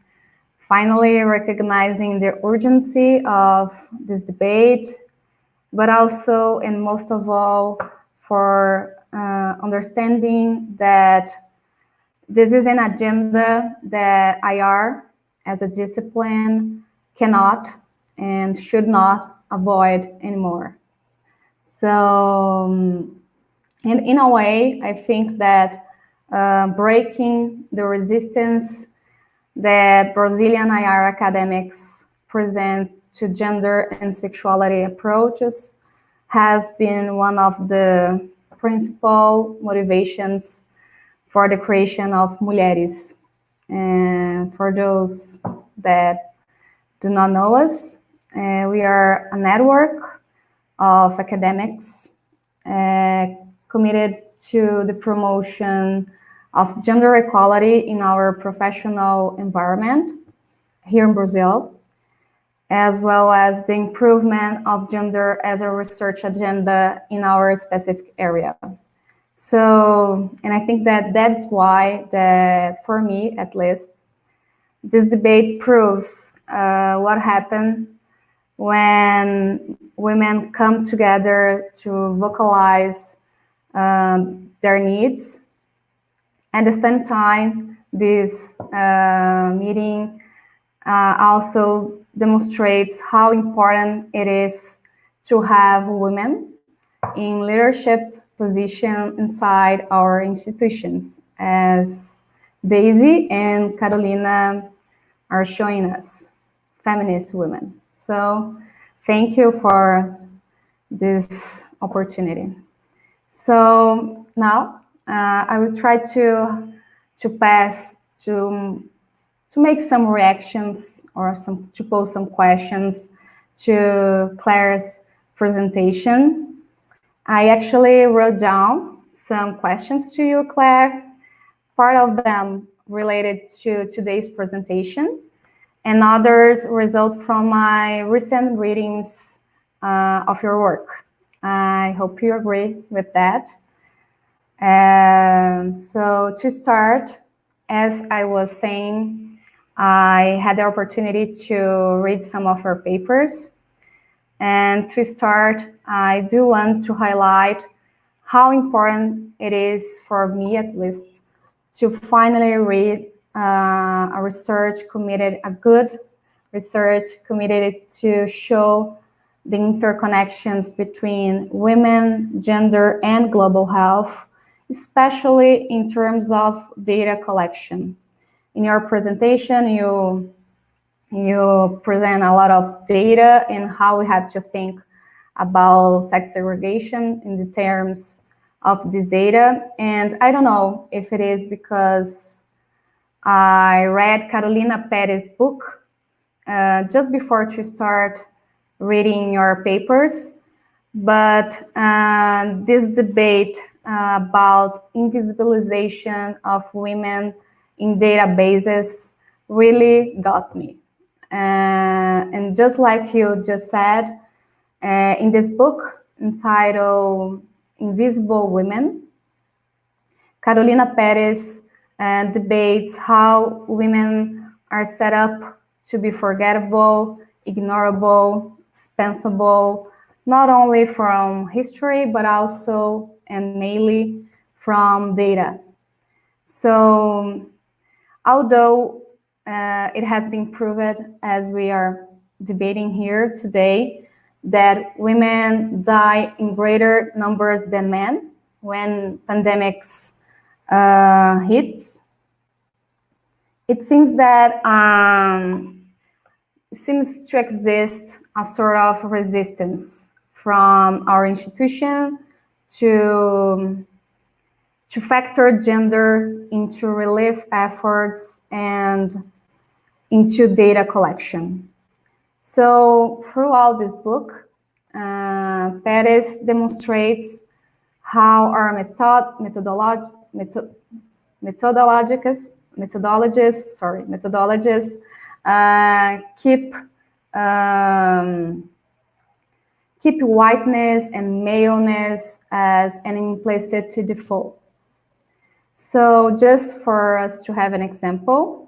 finally recognizing the urgency of this debate, but also, and most of all, for understanding that This is an agenda that IR as a discipline cannot and should not avoid anymore. So, and in a way, I think that breaking the resistance that Brazilian IR academics present to gender and sexuality approaches has been one of the principal motivations for the creation of Mulheres. And for those that do not know us, we are a network of academics committed to the promotion of gender equality in our professional environment here in Brazil, as well as the improvement of gender as a research agenda in our specific area. So, and I think that that's why, for me at least, this debate proves what happened when women come together to vocalize their needs. At the same time, this meeting also demonstrates how important it is to have women in leadership position inside our institutions, as Daisy and Carolina are showing us, feminist women. So thank you for this opportunity. So now I will try to make some reactions or to pose some questions to Claire's presentation. I actually wrote down some questions to you, Claire, part of them related to today's presentation, and others result from my recent readings of your work. I hope you agree with that. So to start, as I was saying, I had the opportunity to read some of her papers. And to start, I do want to highlight how important it is for me, at least, to finally read a good research committed to show the interconnections between women, gender, and global health, especially in terms of data collection. In your presentation, you present a lot of data and how we have to think about sex segregation in the terms of this data. And I don't know if it is because I read Carolina Perez's book just before to start reading your papers, but this debate about invisibilization of women in databases really got me. And just like you just said, in this book entitled Invisible Women, Carolina Perez debates how women are set up to be forgettable, ignorable, dispensable, not only from history, but also and mainly from data. So, although it has been proven, as we are debating here today, that women die in greater numbers than men when pandemics hits, it seems that seems to exist a sort of resistance from our institution to factor gender into relief efforts and into data collection. So throughout this book, Perez demonstrates how our methodologies keep whiteness and maleness as an implicit default. So just for us to have an example,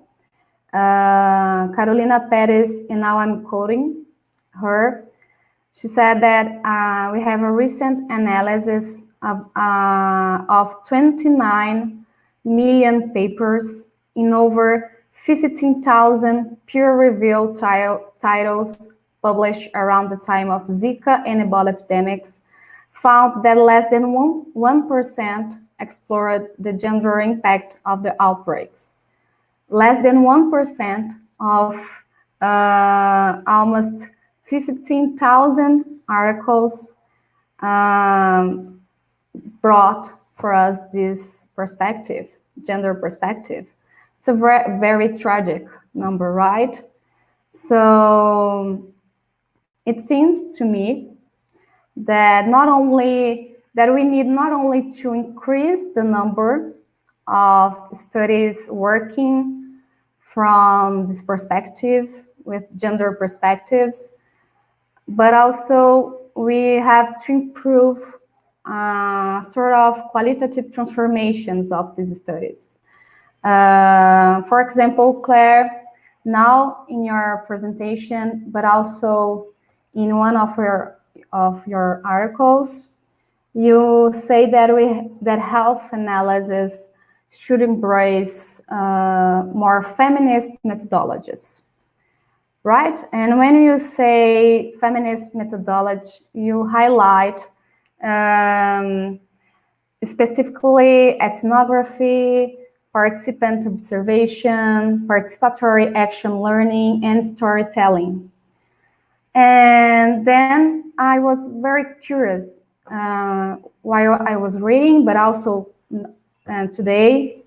Carolina Perez, and now I'm quoting her, she said that we have a recent analysis of 29 million papers in over 15,000 peer-reviewed titles published around the time of Zika and Ebola epidemics, found that less than 1% explored the gender impact of the outbreaks. Less than 1% of almost 15,000 articles brought for us this perspective, gender perspective. It's a very, very tragic number, right? So it seems to me that we need not only to increase the number of studies working from this perspective with gender perspectives, but also we have to improve sort of qualitative transformations of these studies. For example, Claire, now in your presentation, but also in one of your articles, you say that health analysis should embrace more feminist methodologies, right? And when you say feminist methodology, you highlight specifically ethnography, participant observation, participatory action learning, and storytelling. And then I was very curious while I was reading, but also today,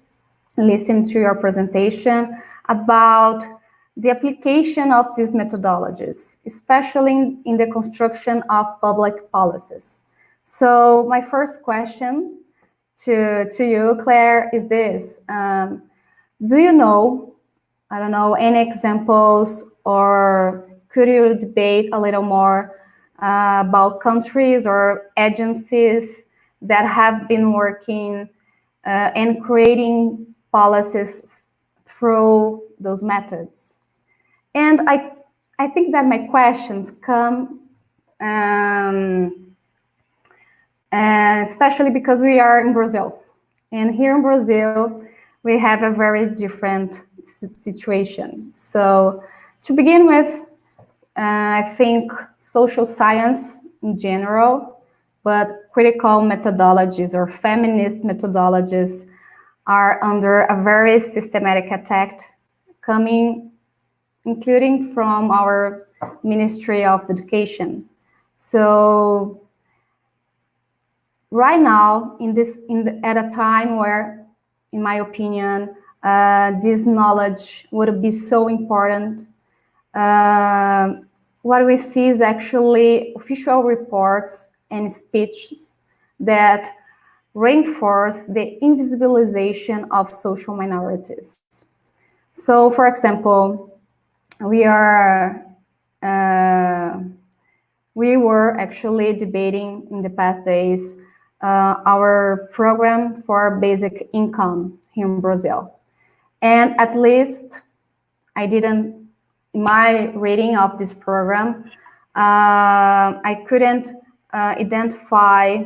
listening to your presentation about the application of these methodologies, especially in the construction of public policies. So my first question to you, Claire, is this. Do you know, I don't know, any examples, or could you debate a little more about countries or agencies that have been working and creating policies through those methods? And I think that my questions come especially because we are in Brazil. And here in Brazil, we have a very different situation. So to begin with, I think social science in general, but critical methodologies or feminist methodologies are under a very systematic attack including from our Ministry of Education. So right now, at a time where, in my opinion, this knowledge would be so important, what we see is actually official reports and speeches that reinforce the invisibilization of social minorities. So, for example, we were actually debating in the past days our program for basic income here in Brazil. And at least in my reading of this program, I couldn't identify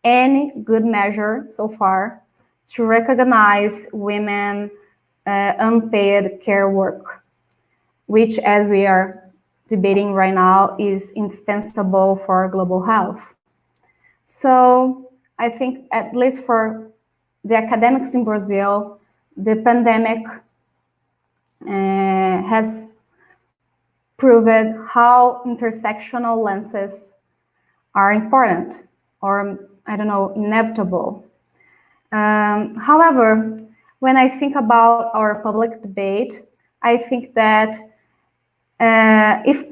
any good measure so far to recognize women unpaid care work, which, as we are debating right now, is indispensable for global health. So I think, at least for the academics in Brazil, the pandemic has proven how intersectional lenses are important, or, I don't know, inevitable. However, when I think about our public debate, I think that if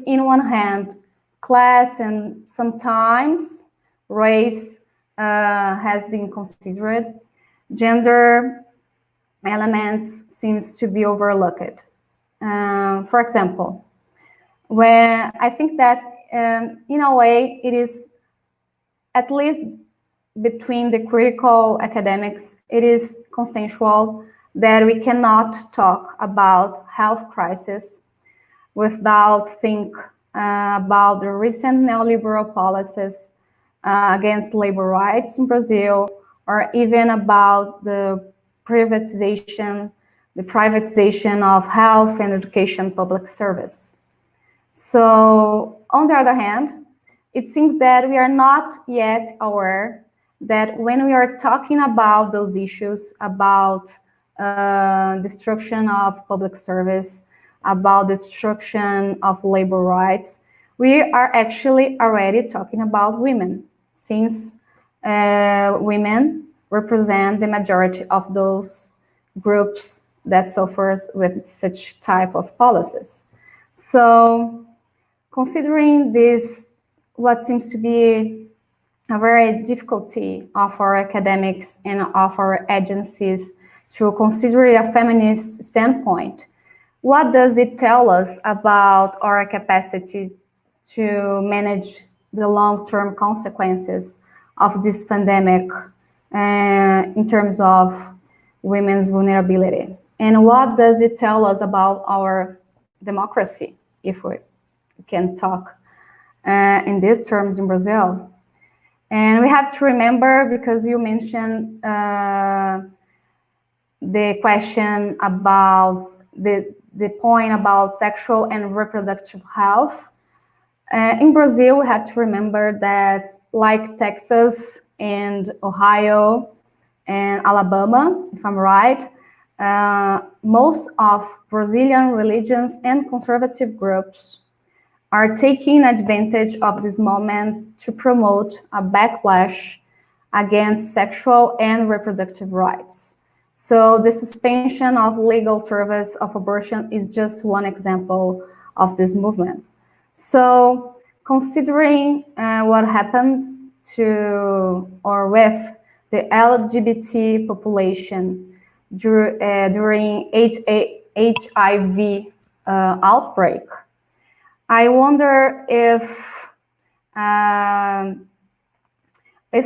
in one hand, class and sometimes race has been considered, gender elements seems to be overlooked. For example, when I think that in a way it is, at least between the critical academics, it is consensual that we cannot talk about health crisis without think about the recent neoliberal policies against labor rights in Brazil, or even about the privatization of health and education public service. So, on the other hand, it seems that we are not yet aware that when we are talking about those issues, about destruction of public service, about the destruction of labor rights, we are actually already talking about women, since women represent the majority of those groups that suffers with such type of policies. So, considering this, what seems to be a very difficulty of our academics and of our agencies to consider a feminist standpoint, what does it tell us about our capacity to manage the long-term consequences of this pandemic in terms of women's vulnerability? And what does it tell us about our democracy, if we can talk in these terms in Brazil? And we have to remember, because you mentioned the question about the point about sexual and reproductive health. In Brazil, we have to remember that, like Texas and Ohio and Alabama, if I'm right, most of Brazilian religions and conservative groups are taking advantage of this moment to promote a backlash against sexual and reproductive rights. So the suspension of legal service of abortion is just one example of this movement. So considering what happened to or with the LGBT population during HIV outbreak, I wonder if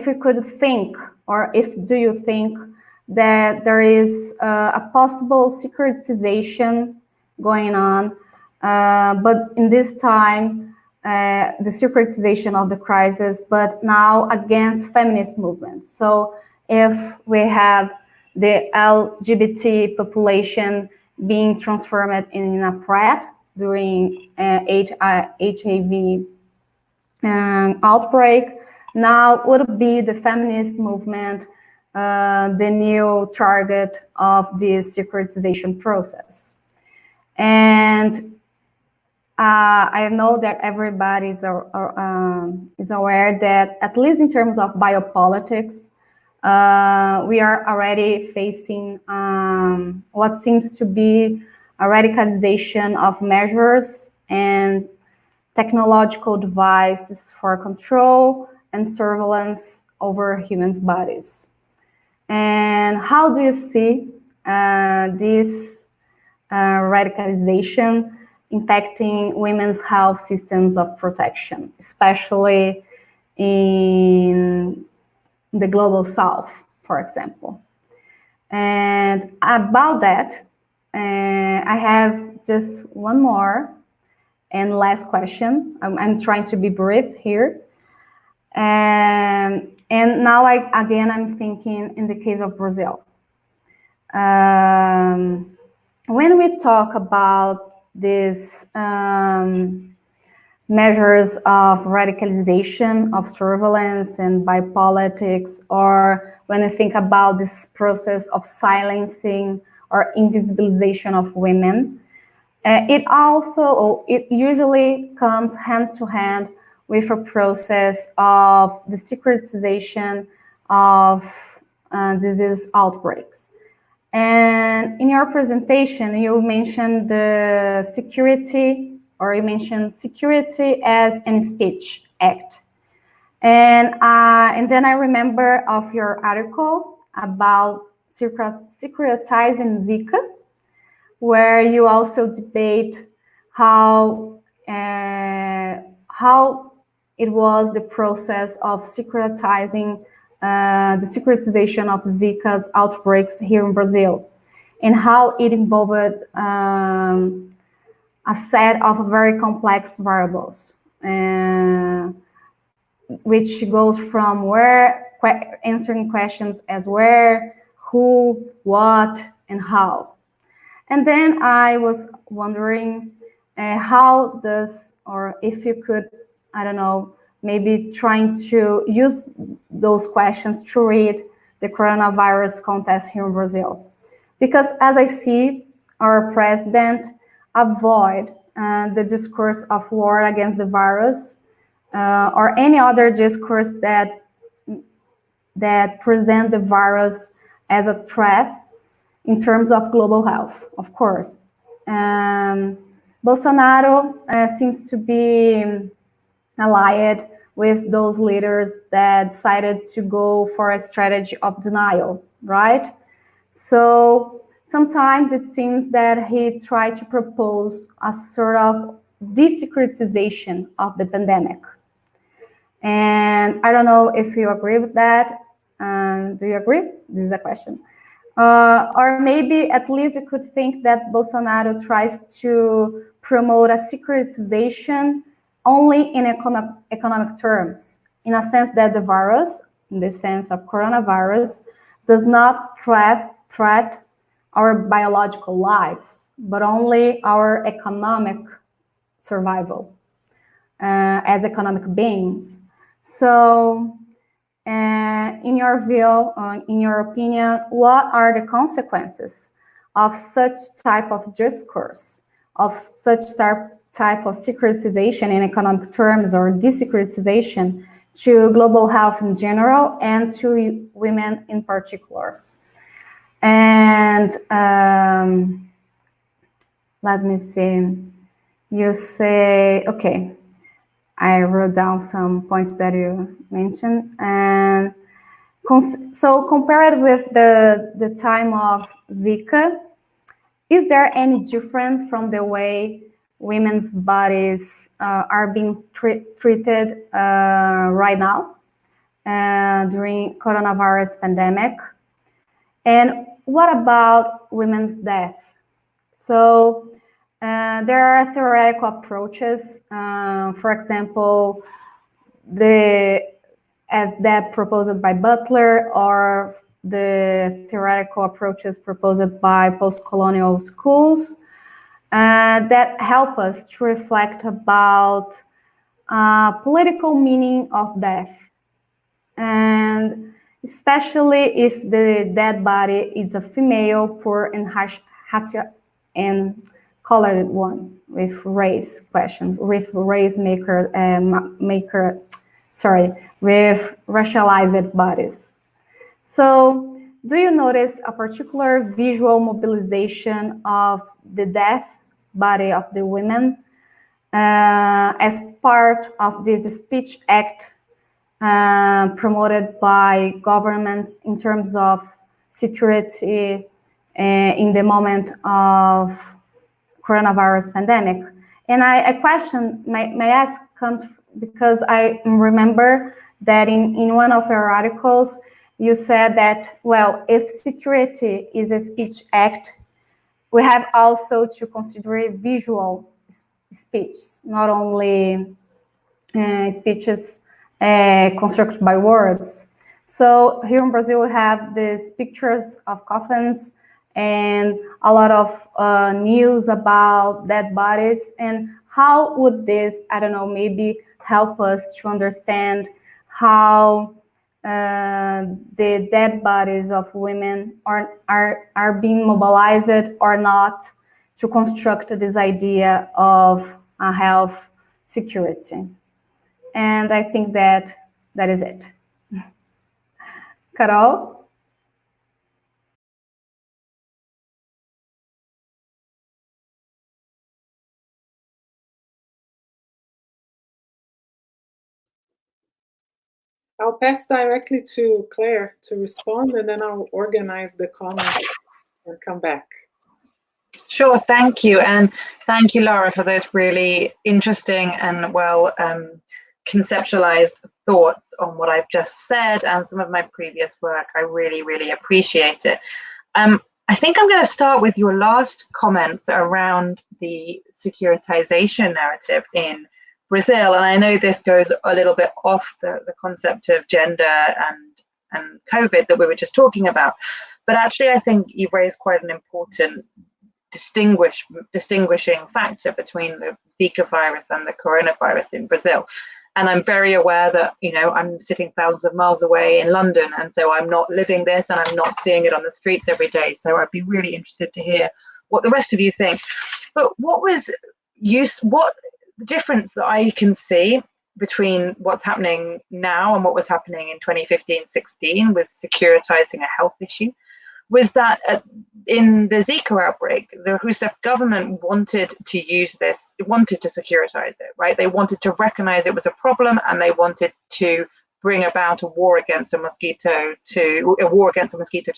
we could think, or do you think that there is a possible securitization going on, but in this time, the securitization of the crisis, but now against feminist movements. So if we have the LGBT population being transformed in a threat during HIV outbreak, now would be the feminist movement the new target of this securitization process. And I know that everybody is aware that, at least in terms of biopolitics, we are already facing what seems to be a radicalization of measures and technological devices for control and surveillance over humans' bodies. And how do you see this radicalization impacting women's health systems of protection, especially in the global south, for example? And about that, I have just one more and last question. I'm trying to be brief here. And now I'm thinking in the case of Brazil. When we talk about these measures of radicalization, of surveillance and biopolitics, or when I think about this process of silencing or invisibilization of women, it usually comes hand to hand with a process of the securitization of disease outbreaks. And in your presentation, you mentioned the security, or you mentioned Security as in Speech Act. And then I remember of your article about securitizing Zika, where you also debate how it was the process of securitizing the securitization of Zika's outbreaks here in Brazil, and how it involved a set of very complex variables, which goes from answering questions as where, who, what, and how. And then I was wondering how does, or if you could, I don't know, maybe trying to use those questions to read the coronavirus context here in Brazil. Because as I see, our president avoid the discourse of war against the virus or any other discourse that present the virus as a threat in terms of global health, of course. Bolsonaro seems to be allied with those leaders that decided to go for a strategy of denial, right? So sometimes it seems that he tried to propose a sort of desecretization of the pandemic. And I don't know if you agree with that. Do you agree? This is a question. Or maybe at least you could think that Bolsonaro tries to promote a secretization only in economic terms, in a sense that the virus, in the sense of coronavirus, does not threat our biological lives, but only our economic survival as economic beings. So, in your view, in your opinion, what are the consequences of such type of discourse, of such type of secretization in economic terms or desecretization to global health in general and to women in particular? And let me see, you say, okay, I wrote down some points that you mentioned. And so compared with the time of Zika, is there any different from the way women's bodies are being treated right now during coronavirus pandemic? And what about women's death? So there are theoretical approaches, for example, that proposed by Butler, or the theoretical approaches proposed by post-colonial schools that help us to reflect about political meaning of death, and especially if the dead body is a female, poor and and colored one, with race questions, with race with racialized bodies. So do you notice a particular visual mobilization of the death body of the women as part of this speech act promoted by governments in terms of security in the moment of coronavirus pandemic? And I question, my ask comes because I remember that in one of your articles, you said that, well, if security is a speech act, we have also to consider visual speech, not only speeches constructed by words. So here in Brazil, we have these pictures of coffins and a lot of news about dead bodies. And how would this, I don't know, maybe help us to understand how the dead bodies of women are being mobilized or not to construct this idea of health security? And I think that is it. Carol? I'll pass directly to Claire to respond, and then I'll organize the comments and come back. Sure, thank you. And thank you, Laura, for those really interesting and well conceptualized thoughts on what I've just said and some of my previous work. I really, really appreciate it. I think I'm going to start with your last comments around the securitization narrative in Brazil. And I know this goes a little bit off the concept of gender and and COVID that we were just talking about. But actually, I think you've raised quite an important distinguishing factor between the Zika virus and the coronavirus in Brazil. And I'm very aware that, you know, I'm sitting thousands of miles away in London, and so I'm not living this and I'm not seeing it on the streets every day. So I'd be really interested to hear what the rest of you think. But what the difference that I can see between what's happening now and what was happening in 2015-16 with securitizing a health issue was that in the Zika outbreak, the Rousseff government wanted to use this, wanted to securitize it, right? They wanted to recognize it was a problem, and they wanted to bring about a war against a mosquito to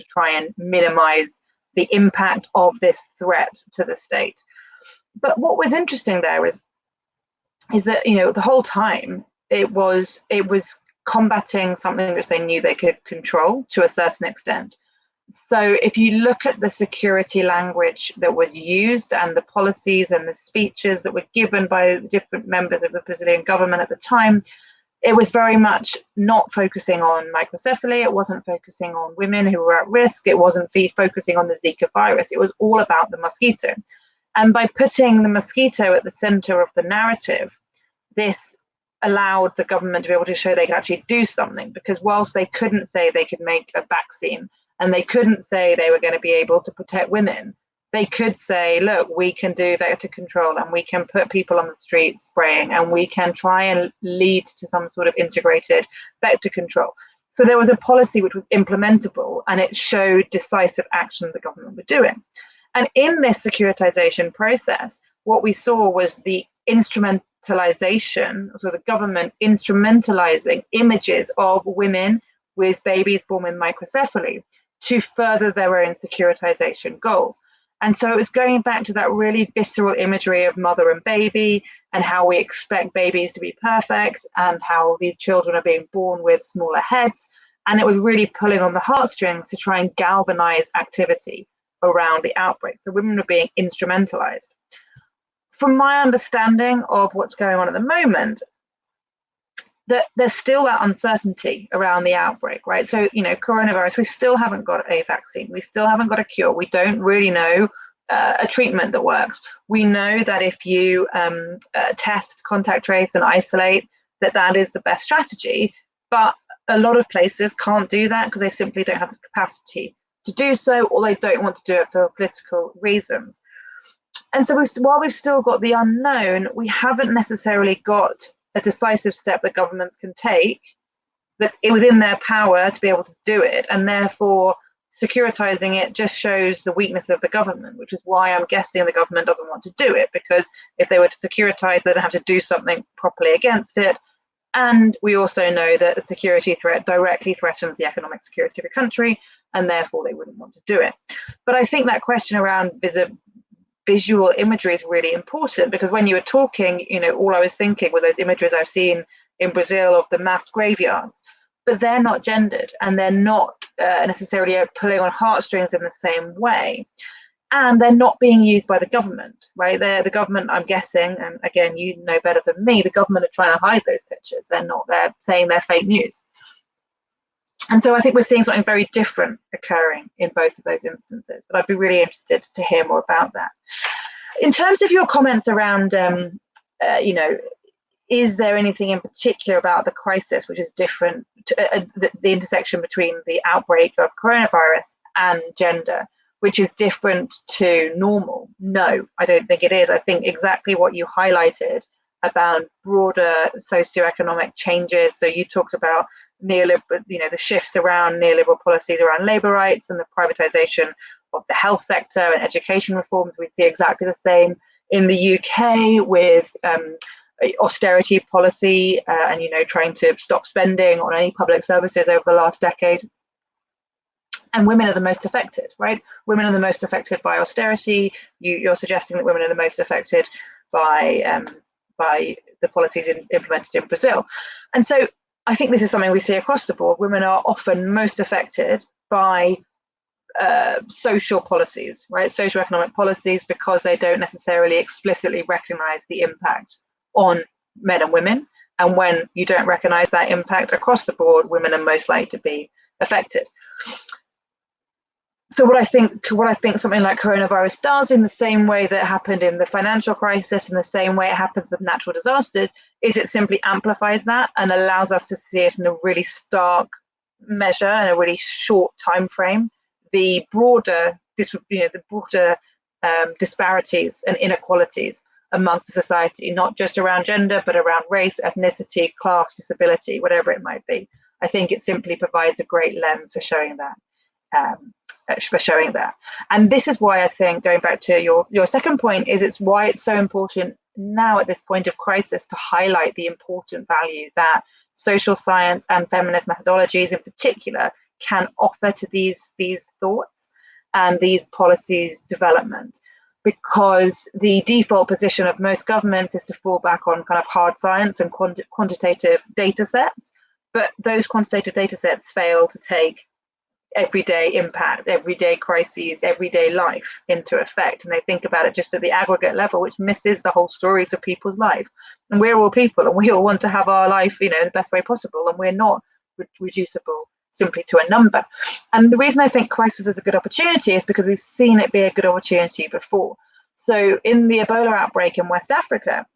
try and minimize the impact of this threat to the state. But what was interesting there is that, you know, the whole time it was combating something which they knew they could control to a certain extent. So if you look at the security language that was used and the policies and the speeches that were given by different members of the Brazilian government at the time, it was very much not focusing on microcephaly. It wasn't focusing on women who were at risk. It wasn't focusing on the Zika virus. It was all about the mosquito. And by putting the mosquito at the center of the narrative, this allowed the government to be able to show they could actually do something, because whilst they couldn't say they could make a vaccine, and they couldn't say they were going to be able to protect women, they could say, look, we can do vector control, and we can put people on the street spraying, and we can try and lead to some sort of integrated vector control. So there was a policy which was implementable, and it showed decisive action the government were doing. And in this securitization process, what we saw was the instrumentalization, so the government instrumentalizing images of women with babies born with microcephaly to further their own securitization goals. And so it was going back to that really visceral imagery of mother and baby, and how we expect babies to be perfect, and how these children are being born with smaller heads. And it was really pulling on the heartstrings to try and galvanize activity around the outbreak. So women were being instrumentalized. From my understanding of what's going on at the moment, that there's still that uncertainty around the outbreak, right? So, you know, coronavirus, we still haven't got a vaccine. We still haven't got a cure. We don't really know a treatment that works. We know that if you test, contact trace, and isolate, that is the best strategy. But a lot of places can't do that because they simply don't have the capacity to do so, or they don't want to do it for political reasons. And so while we've still got the unknown, we haven't necessarily got a decisive step that governments can take that's within their power to be able to do it. And therefore, securitizing it just shows the weakness of the government, which is why I'm guessing the government doesn't want to do it, because if they were to securitize, they don't have to do something properly against it. And we also know that a security threat directly threatens the economic security of a country, and therefore they wouldn't want to do it. But I think that question around visual imagery is really important, because when you were talking, you know, all I was thinking were those images I've seen in Brazil of the mass graveyards, but they're not gendered, and they're not necessarily pulling on heartstrings in the same way. And they're not being used by the government, right? The government, I'm guessing, and again, you know better than me, the government are trying to hide those pictures. They're saying they're fake news. And so I think we're seeing something very different occurring in both of those instances, but I'd be really interested to hear more about that. In terms of your comments around, you know, is there anything in particular about the crisis which is different, to, the intersection between the outbreak of coronavirus and gender, which is different to normal? No, I don't think it is. I think exactly what you highlighted about broader socioeconomic changes. So you talked about neoliberal, you know, the shifts around neoliberal policies around labour rights and the privatisation of the health sector and education reforms. We see exactly the same in the UK with austerity policy and, you know, trying to stop spending on any public services over the last decade. And women are the most affected, right? Women are the most affected by austerity. You're suggesting that women are the most affected by the policies implemented in Brazil. And so I think this is something we see across the board. Women are often most affected by social policies, right? Socioeconomic policies, because they don't necessarily explicitly recognize the impact on men and women. And when you don't recognize that impact across the board, women are most likely to be affected. So what I think something like coronavirus does, in the same way that happened in the financial crisis, in the same way it happens with natural disasters, is it simply amplifies that and allows us to see it in a really stark measure, in a really short time frame, the broader disparities and inequalities amongst the society, not just around gender, but around race, ethnicity, class, disability, whatever it might be. I think it simply provides a great lens for showing that. And this is why I think, going back to your second point, is it's why it's so important now at this point of crisis to highlight the important value that social science and feminist methodologies in particular can offer to these thoughts and these policies development. Because the default position of most governments is to fall back on kind of hard science and quantitative data sets, but those quantitative data sets fail to take everyday impact, everyday crises, everyday life into effect. And they think about it just at the aggregate level, which misses the whole stories of people's life. And we're all people, and we all want to have our life, in the best way possible, and we're not reducible simply to a number. And the reason I think crisis is a good opportunity is because we've seen it be a good opportunity before. So in the Ebola outbreak in West Africa,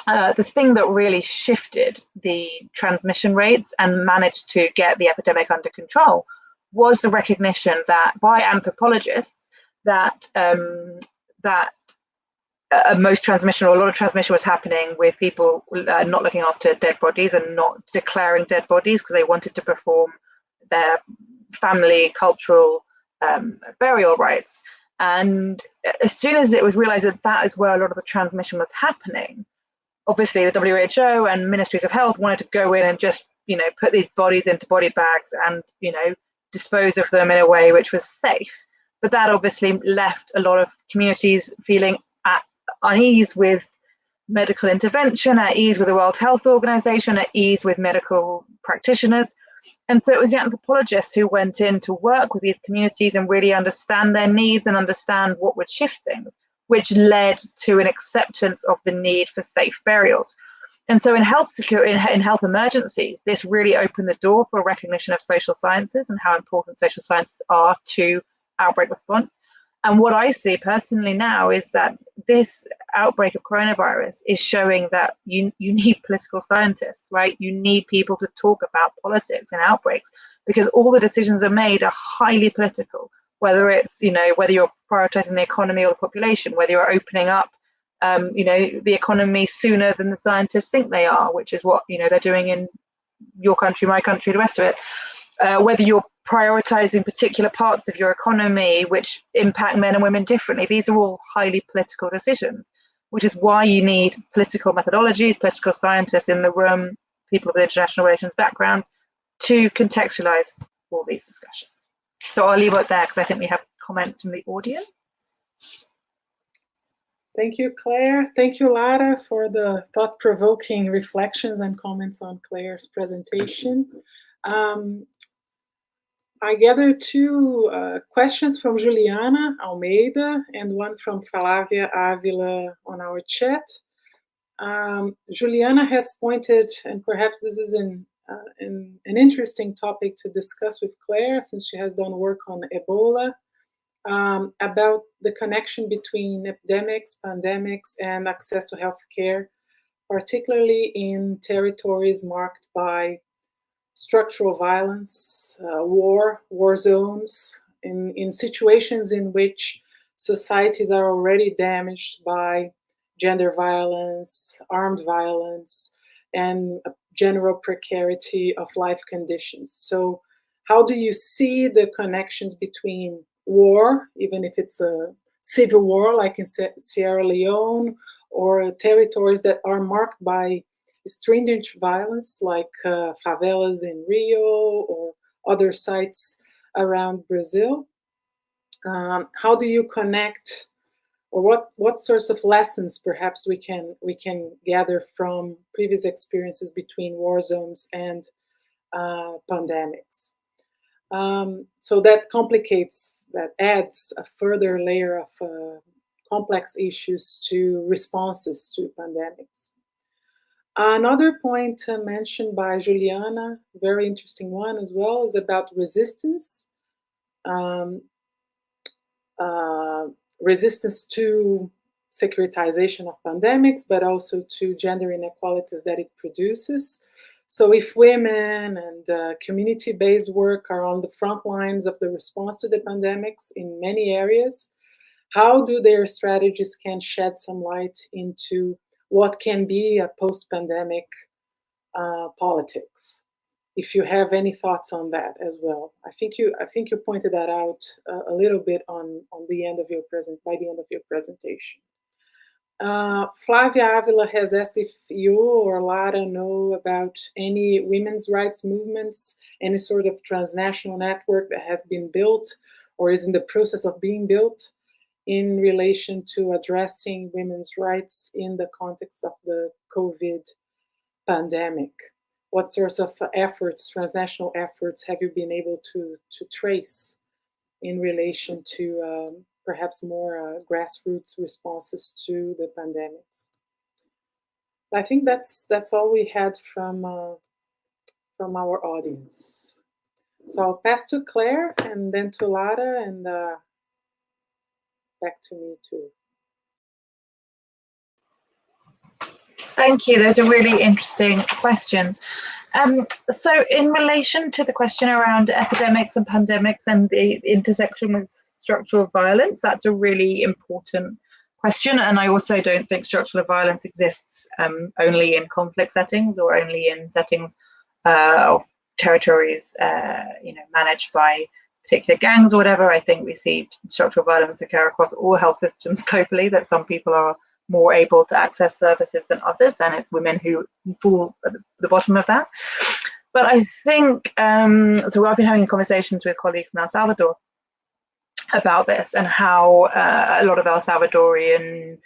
the thing that really shifted the transmission rates and managed to get the epidemic under control was the recognition that by anthropologists that most transmission, or a lot of transmission, was happening with people not looking after dead bodies and not declaring dead bodies because they wanted to perform their family cultural burial rites. And as soon as it was realized that that is where a lot of the transmission was happening, obviously the WHO and ministries of health wanted to go in and just put these bodies into body bags and dispose of them in a way which was safe. But that obviously left a lot of communities feeling at unease with medical intervention, at ease with the World Health Organization, at ease with medical practitioners. And so it was the anthropologists who went in to work with these communities and really understand their needs and understand what would shift things, which led to an acceptance of the need for safe burials. And so in health emergencies, this really opened the door for recognition of social sciences and how important social sciences are to outbreak response. And what I see personally now is that this outbreak of coronavirus is showing that you need political scientists, right? You need people to talk about politics in outbreaks, because all the decisions are made are highly political, whether it's, whether you're prioritizing the economy or the population, whether you're opening up the economy sooner than the scientists think they are, which is what they're doing in your country, my country, the rest of it. Whether you're prioritizing particular parts of your economy which impact men and women differently, these are all highly political decisions, which is why you need political methodologies, political scientists in the room, people with international relations backgrounds, to contextualize all these discussions. So I'll leave it there because I think we have comments from the audience. Thank you, Claire. Thank you, Lara, for the thought-provoking reflections and comments on Claire's presentation. I gathered two questions from Juliana Almeida and one from Flavia Avila on our chat. Juliana has pointed, and perhaps this is an interesting topic to discuss with Claire, since she has done work on Ebola, about the connection between epidemics, pandemics, and access to healthcare, particularly in territories marked by structural violence, war zones, in situations in which societies are already damaged by gender violence, armed violence, and general precarity of life conditions. So how do you see the connections between war, even if it's a civil war like in Sierra Leone, or territories that are marked by stringent violence like favelas in Rio or other sites around Brazil? How do you connect, or what sorts of lessons perhaps we can gather from previous experiences between war zones and pandemics? So that adds a further layer of complex issues to responses to pandemics. Another point mentioned by Juliana, very interesting one as well, is about resistance. Resistance to securitization of pandemics, but also to gender inequalities that it produces. So if women and community-based work are on the front lines of the response to the pandemics in many areas, how do their strategies can shed some light into what can be a post-pandemic politics? If you have any thoughts on that as well, I think you pointed that out a little bit on the end of your presentation. Flavia Avila has asked if you or Lara know about any women's rights movements, any sort of transnational network that has been built or is in the process of being built in relation to addressing women's rights in the context of the COVID pandemic. What sorts of efforts, transnational efforts, have you been able to trace in relation to perhaps more grassroots responses to the pandemics? I think that's all we had from our audience. So I'll pass to Claire and then to Lara and back to me too. Thank you. Those are really interesting questions. So in relation to the question around epidemics and pandemics and the intersection with structural violence, that's a really important question. And I also don't think structural violence exists only in conflict settings or only in settings of territories managed by particular gangs or whatever. I think we see structural violence occur across all health systems globally, that some people are more able to access services than others, and it's women who fall at the bottom of that. But I think, so I've been having conversations with colleagues in El Salvador about this and how a lot of El Salvadorian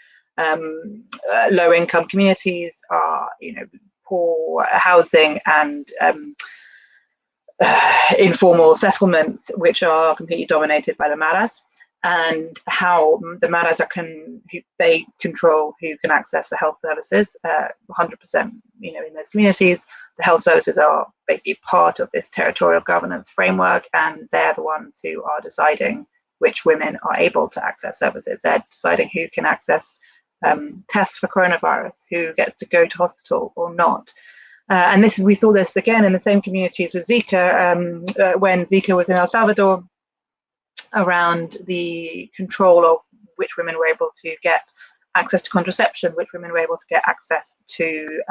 low-income communities are, poor housing and informal settlements, which are completely dominated by the maras, and how the maras they control who can access the health services 100%. In those communities, the health services are basically part of this territorial governance framework, and they're the ones who are deciding which women are able to access services. They're deciding who can access tests for coronavirus, who gets to go to hospital or not. And we saw this again in the same communities with Zika, when Zika was in El Salvador, around the control of which women were able to get access to contraception, which women were able to get access to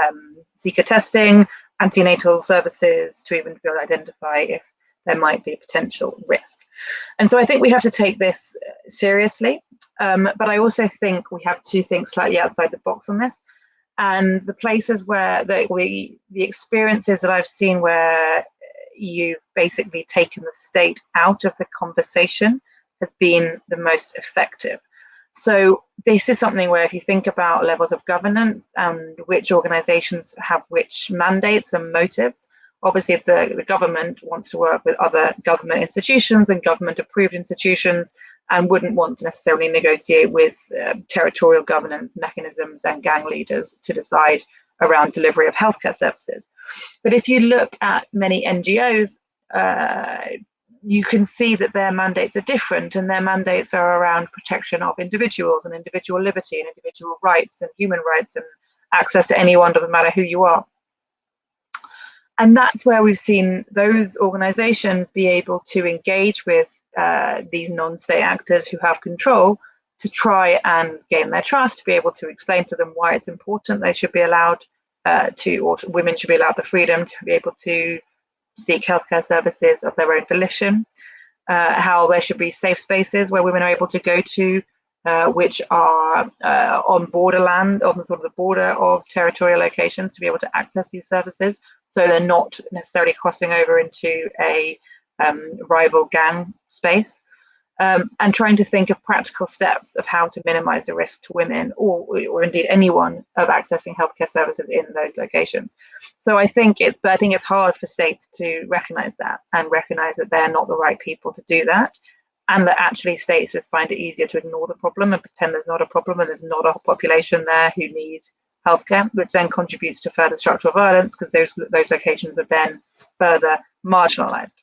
Zika testing, antenatal services, to even be able to identify if there might be a potential risk. And so I think we have to take this seriously, but I also think we have to think slightly outside the box on this. And the places where the experiences that I've seen where you've basically taken the state out of the conversation has been the most effective. So this is something where if you think about levels of governance and which organizations have which mandates and motives, obviously if the government wants to work with other government institutions and government approved institutions and wouldn't want to necessarily negotiate with territorial governance mechanisms and gang leaders to decide around delivery of healthcare services. But if you look at many NGOs, you can see that their mandates are different, and their mandates are around protection of individuals and individual liberty and individual rights and human rights and access to anyone, doesn't matter who you are. And that's where we've seen those organizations be able to engage with these non-state actors who have control to try and gain their trust, to be able to explain to them why it's important they should be allowed or women should be allowed the freedom to be able to seek healthcare services of their own volition, how there should be safe spaces where women are able to go to, which are on borderland, on sort of the border of territorial locations, to be able to access these services, so they're not necessarily crossing over into a rival gang space, and trying to think of practical steps of how to minimize the risk to women or indeed anyone of accessing healthcare services in those locations. So I think it's hard for states to recognize that and recognize that they're not the right people to do that, and that actually states just find it easier to ignore the problem and pretend there's not a problem and there's not a population there who need healthcare, which then contributes to further structural violence because those locations are then further marginalized.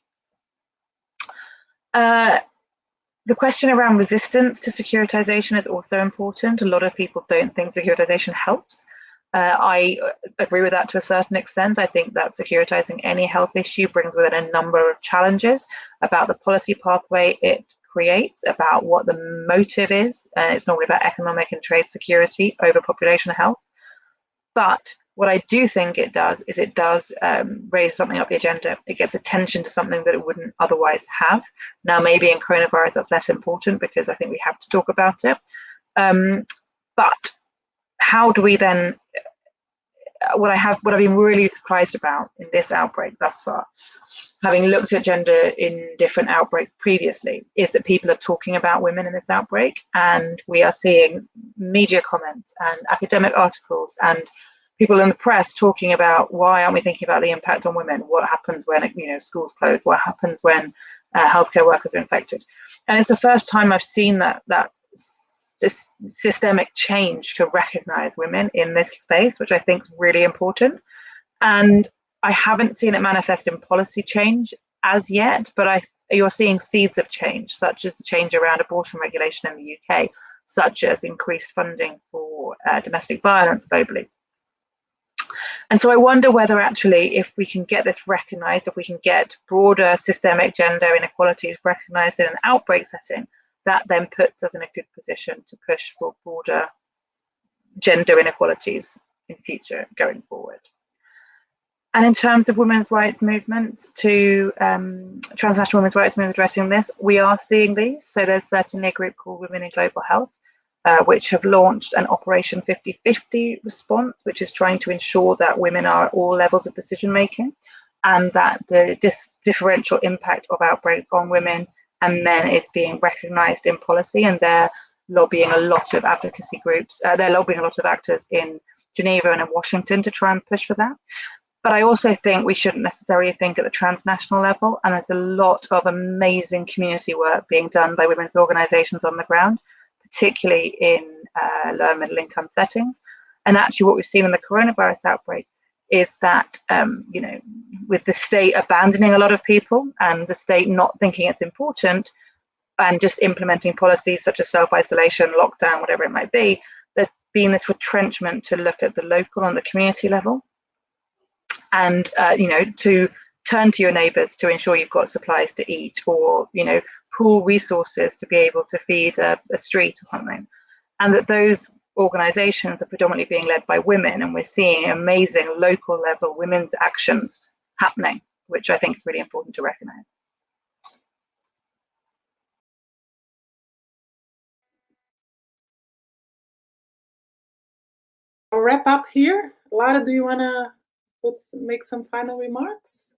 The question around resistance to securitization is also important. A lot of people don't think securitization helps. I agree with that to a certain extent. I think that securitizing any health issue brings with it a number of challenges about the policy pathway it creates, about what the motive is. It's normally about economic and trade security over population health. But what I do think it does is it does raise something up the agenda. It gets attention to something that it wouldn't otherwise have. Now, maybe in coronavirus, that's less important because I think we have to talk about it. But how do we then, what I've been really surprised about in this outbreak thus far, having looked at gender in different outbreaks previously, is that people are talking about women in this outbreak, and we are seeing media comments and academic articles and people in the press talking about why aren't we thinking about the impact on women? What happens when schools close? What happens when healthcare workers are infected? And it's the first time I've seen that systemic change to recognize women in this space, which I think is really important. And I haven't seen it manifest in policy change as yet, but you're seeing seeds of change, such as the change around abortion regulation in the UK, such as increased funding for domestic violence globally. And so I wonder whether actually, if we can get this recognized, if we can get broader systemic gender inequalities recognized in an outbreak setting, that then puts us in a good position to push for broader gender inequalities in future going forward. And in terms of women's rights movement, to transnational women's rights movement addressing this, we are seeing these. So there's certainly a group called Women in Global Health, which have launched an Operation 50/50 response, which is trying to ensure that women are at all levels of decision making, and that the differential impact of outbreaks on women and men is being recognized in policy, and they're lobbying a lot of advocacy groups. They're lobbying a lot of actors in Geneva and in Washington to try and push for that. But I also think we shouldn't necessarily think at the transnational level, and there's a lot of amazing community work being done by women's organizations on the ground, particularly in low and middle income settings. And actually what we've seen in the coronavirus outbreak is that, with the state abandoning a lot of people and the state not thinking it's important and just implementing policies such as self-isolation, lockdown, whatever it might be, there's been this retrenchment to look at the local and the community level, and to turn to your neighbours to ensure you've got supplies to eat, or pool resources to be able to feed a street or something. And that those organizations are predominantly being led by women, and we're seeing amazing local level women's actions happening, which I think is really important to recognize. I'll wrap up here. Lara, do you want to make some final remarks?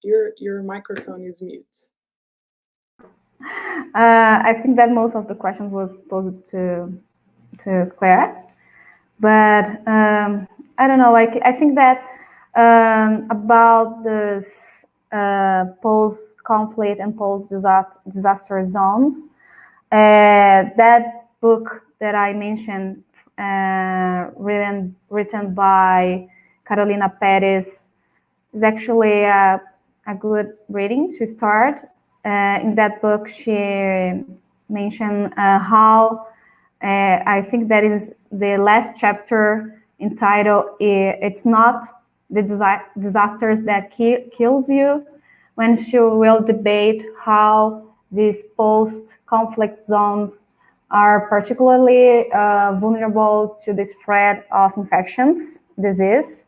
Your microphone is mute. I think that most of the questions was posed to Claire, but I don't know. I think that about this post-conflict and post-disaster zones, that book that I mentioned, written by Carolina Perez, is actually a good reading to start. In that book, she mentioned how I think that is the last chapter entitled "It's Not the Disasters That Kills You," when she will debate how these post-conflict zones are particularly vulnerable to the spread of infections, disease.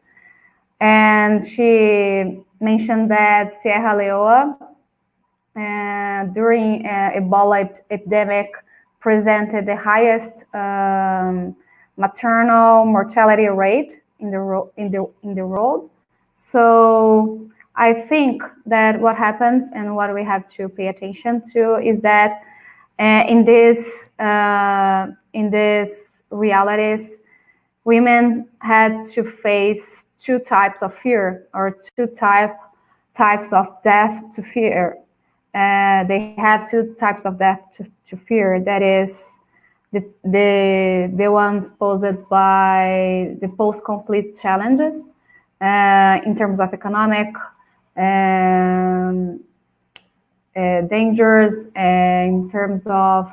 And she mentioned that Sierra Leone, during Ebola epidemic, presented the highest maternal mortality rate in the world. So I think that what happens and what we have to pay attention to is that in these realities, women had to face two types of fear, or two types of death to fear. They have two types of death to fear. That is the ones posed by the post-conflict challenges in terms of economic dangers, in terms of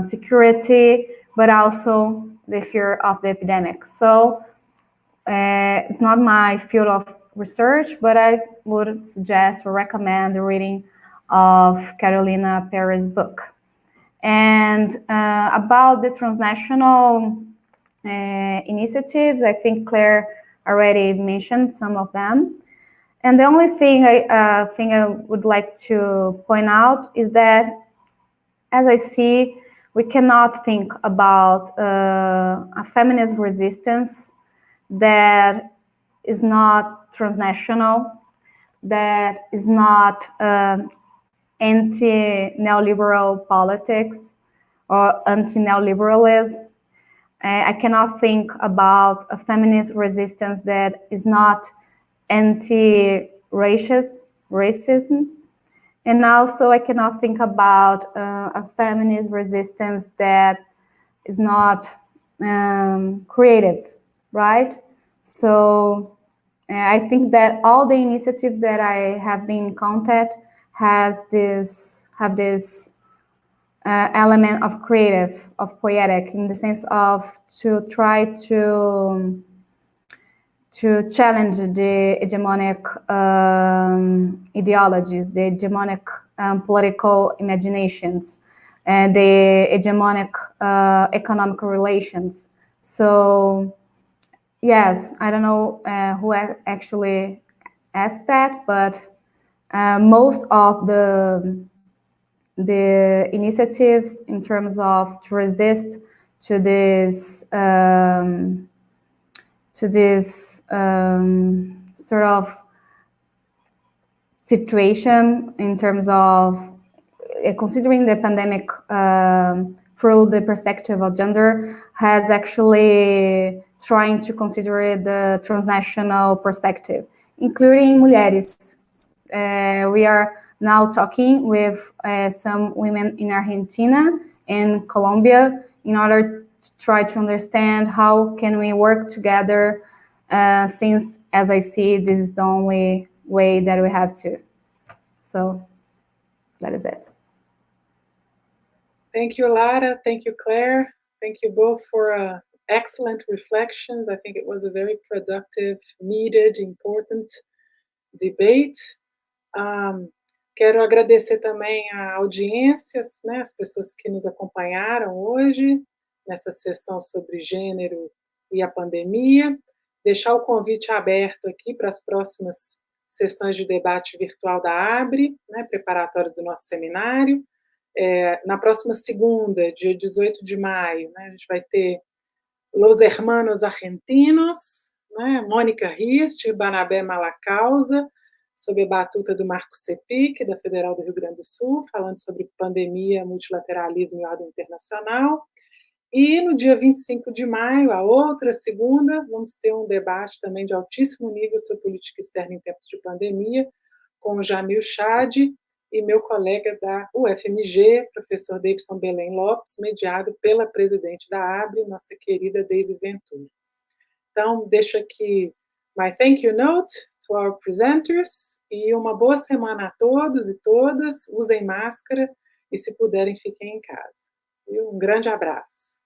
security, but also the fear of the epidemic. So it's not my field of research, but I would suggest or recommend the reading of Carolina Perez's book. And about the transnational initiatives, I think Claire already mentioned some of them. And the only thing I would like to point out is that, as I see, we cannot think about a feminist resistance that is not transnational, that is not anti-neoliberal politics or anti-neoliberalism. I cannot think about a feminist resistance that is not anti-racism. And also I cannot think about a feminist resistance that is not creative, right? So I think that all the initiatives that I have been in contact have this element of creative, of poetic, in the sense of to try to challenge the hegemonic ideologies, the hegemonic political imaginations, and the hegemonic economic relations. So yes, I don't know who actually asked that, but most of the initiatives in terms of to resist to this sort of situation in terms of considering the pandemic through the perspective of gender has actually trying to consider the transnational perspective, including mulheres. We are now talking with some women in Argentina and Colombia in order to try to understand how can we work together, since, as I see, this is the only way that we have to. So that is it. Thank you, Lara. Thank you, Claire. Thank you both for excellent reflections. I think it was a very productive, needed, important debate. Quero agradecer também a audiências, né, as pessoas que nos acompanharam hoje, nessa sessão sobre gênero e a pandemia. Deixar o convite aberto aqui para as próximas sessões de debate virtual da ABRI, né, preparatórios do nosso seminário. Na próxima segunda, dia 18 de maio, né, a gente vai ter Los Hermanos Argentinos, né, Mônica Rister, Banabé Malacausa, sob a batuta do Marco Cepic, da Federal do Rio Grande do Sul, falando sobre pandemia, multilateralismo e ordem internacional. E no dia 25 de maio, a outra segunda, vamos ter um debate também de altíssimo nível sobre política externa em tempos de pandemia, com o Jamil Chad e meu colega da UFMG, professor Davidson Belém Lopes, mediado pela presidente da ABRI, nossa querida Deise Ventura. Então, deixo aqui my thank you note to our presenters, e uma boa semana a todos e todas, usem máscara, e se puderem, fiquem em casa. E um grande abraço.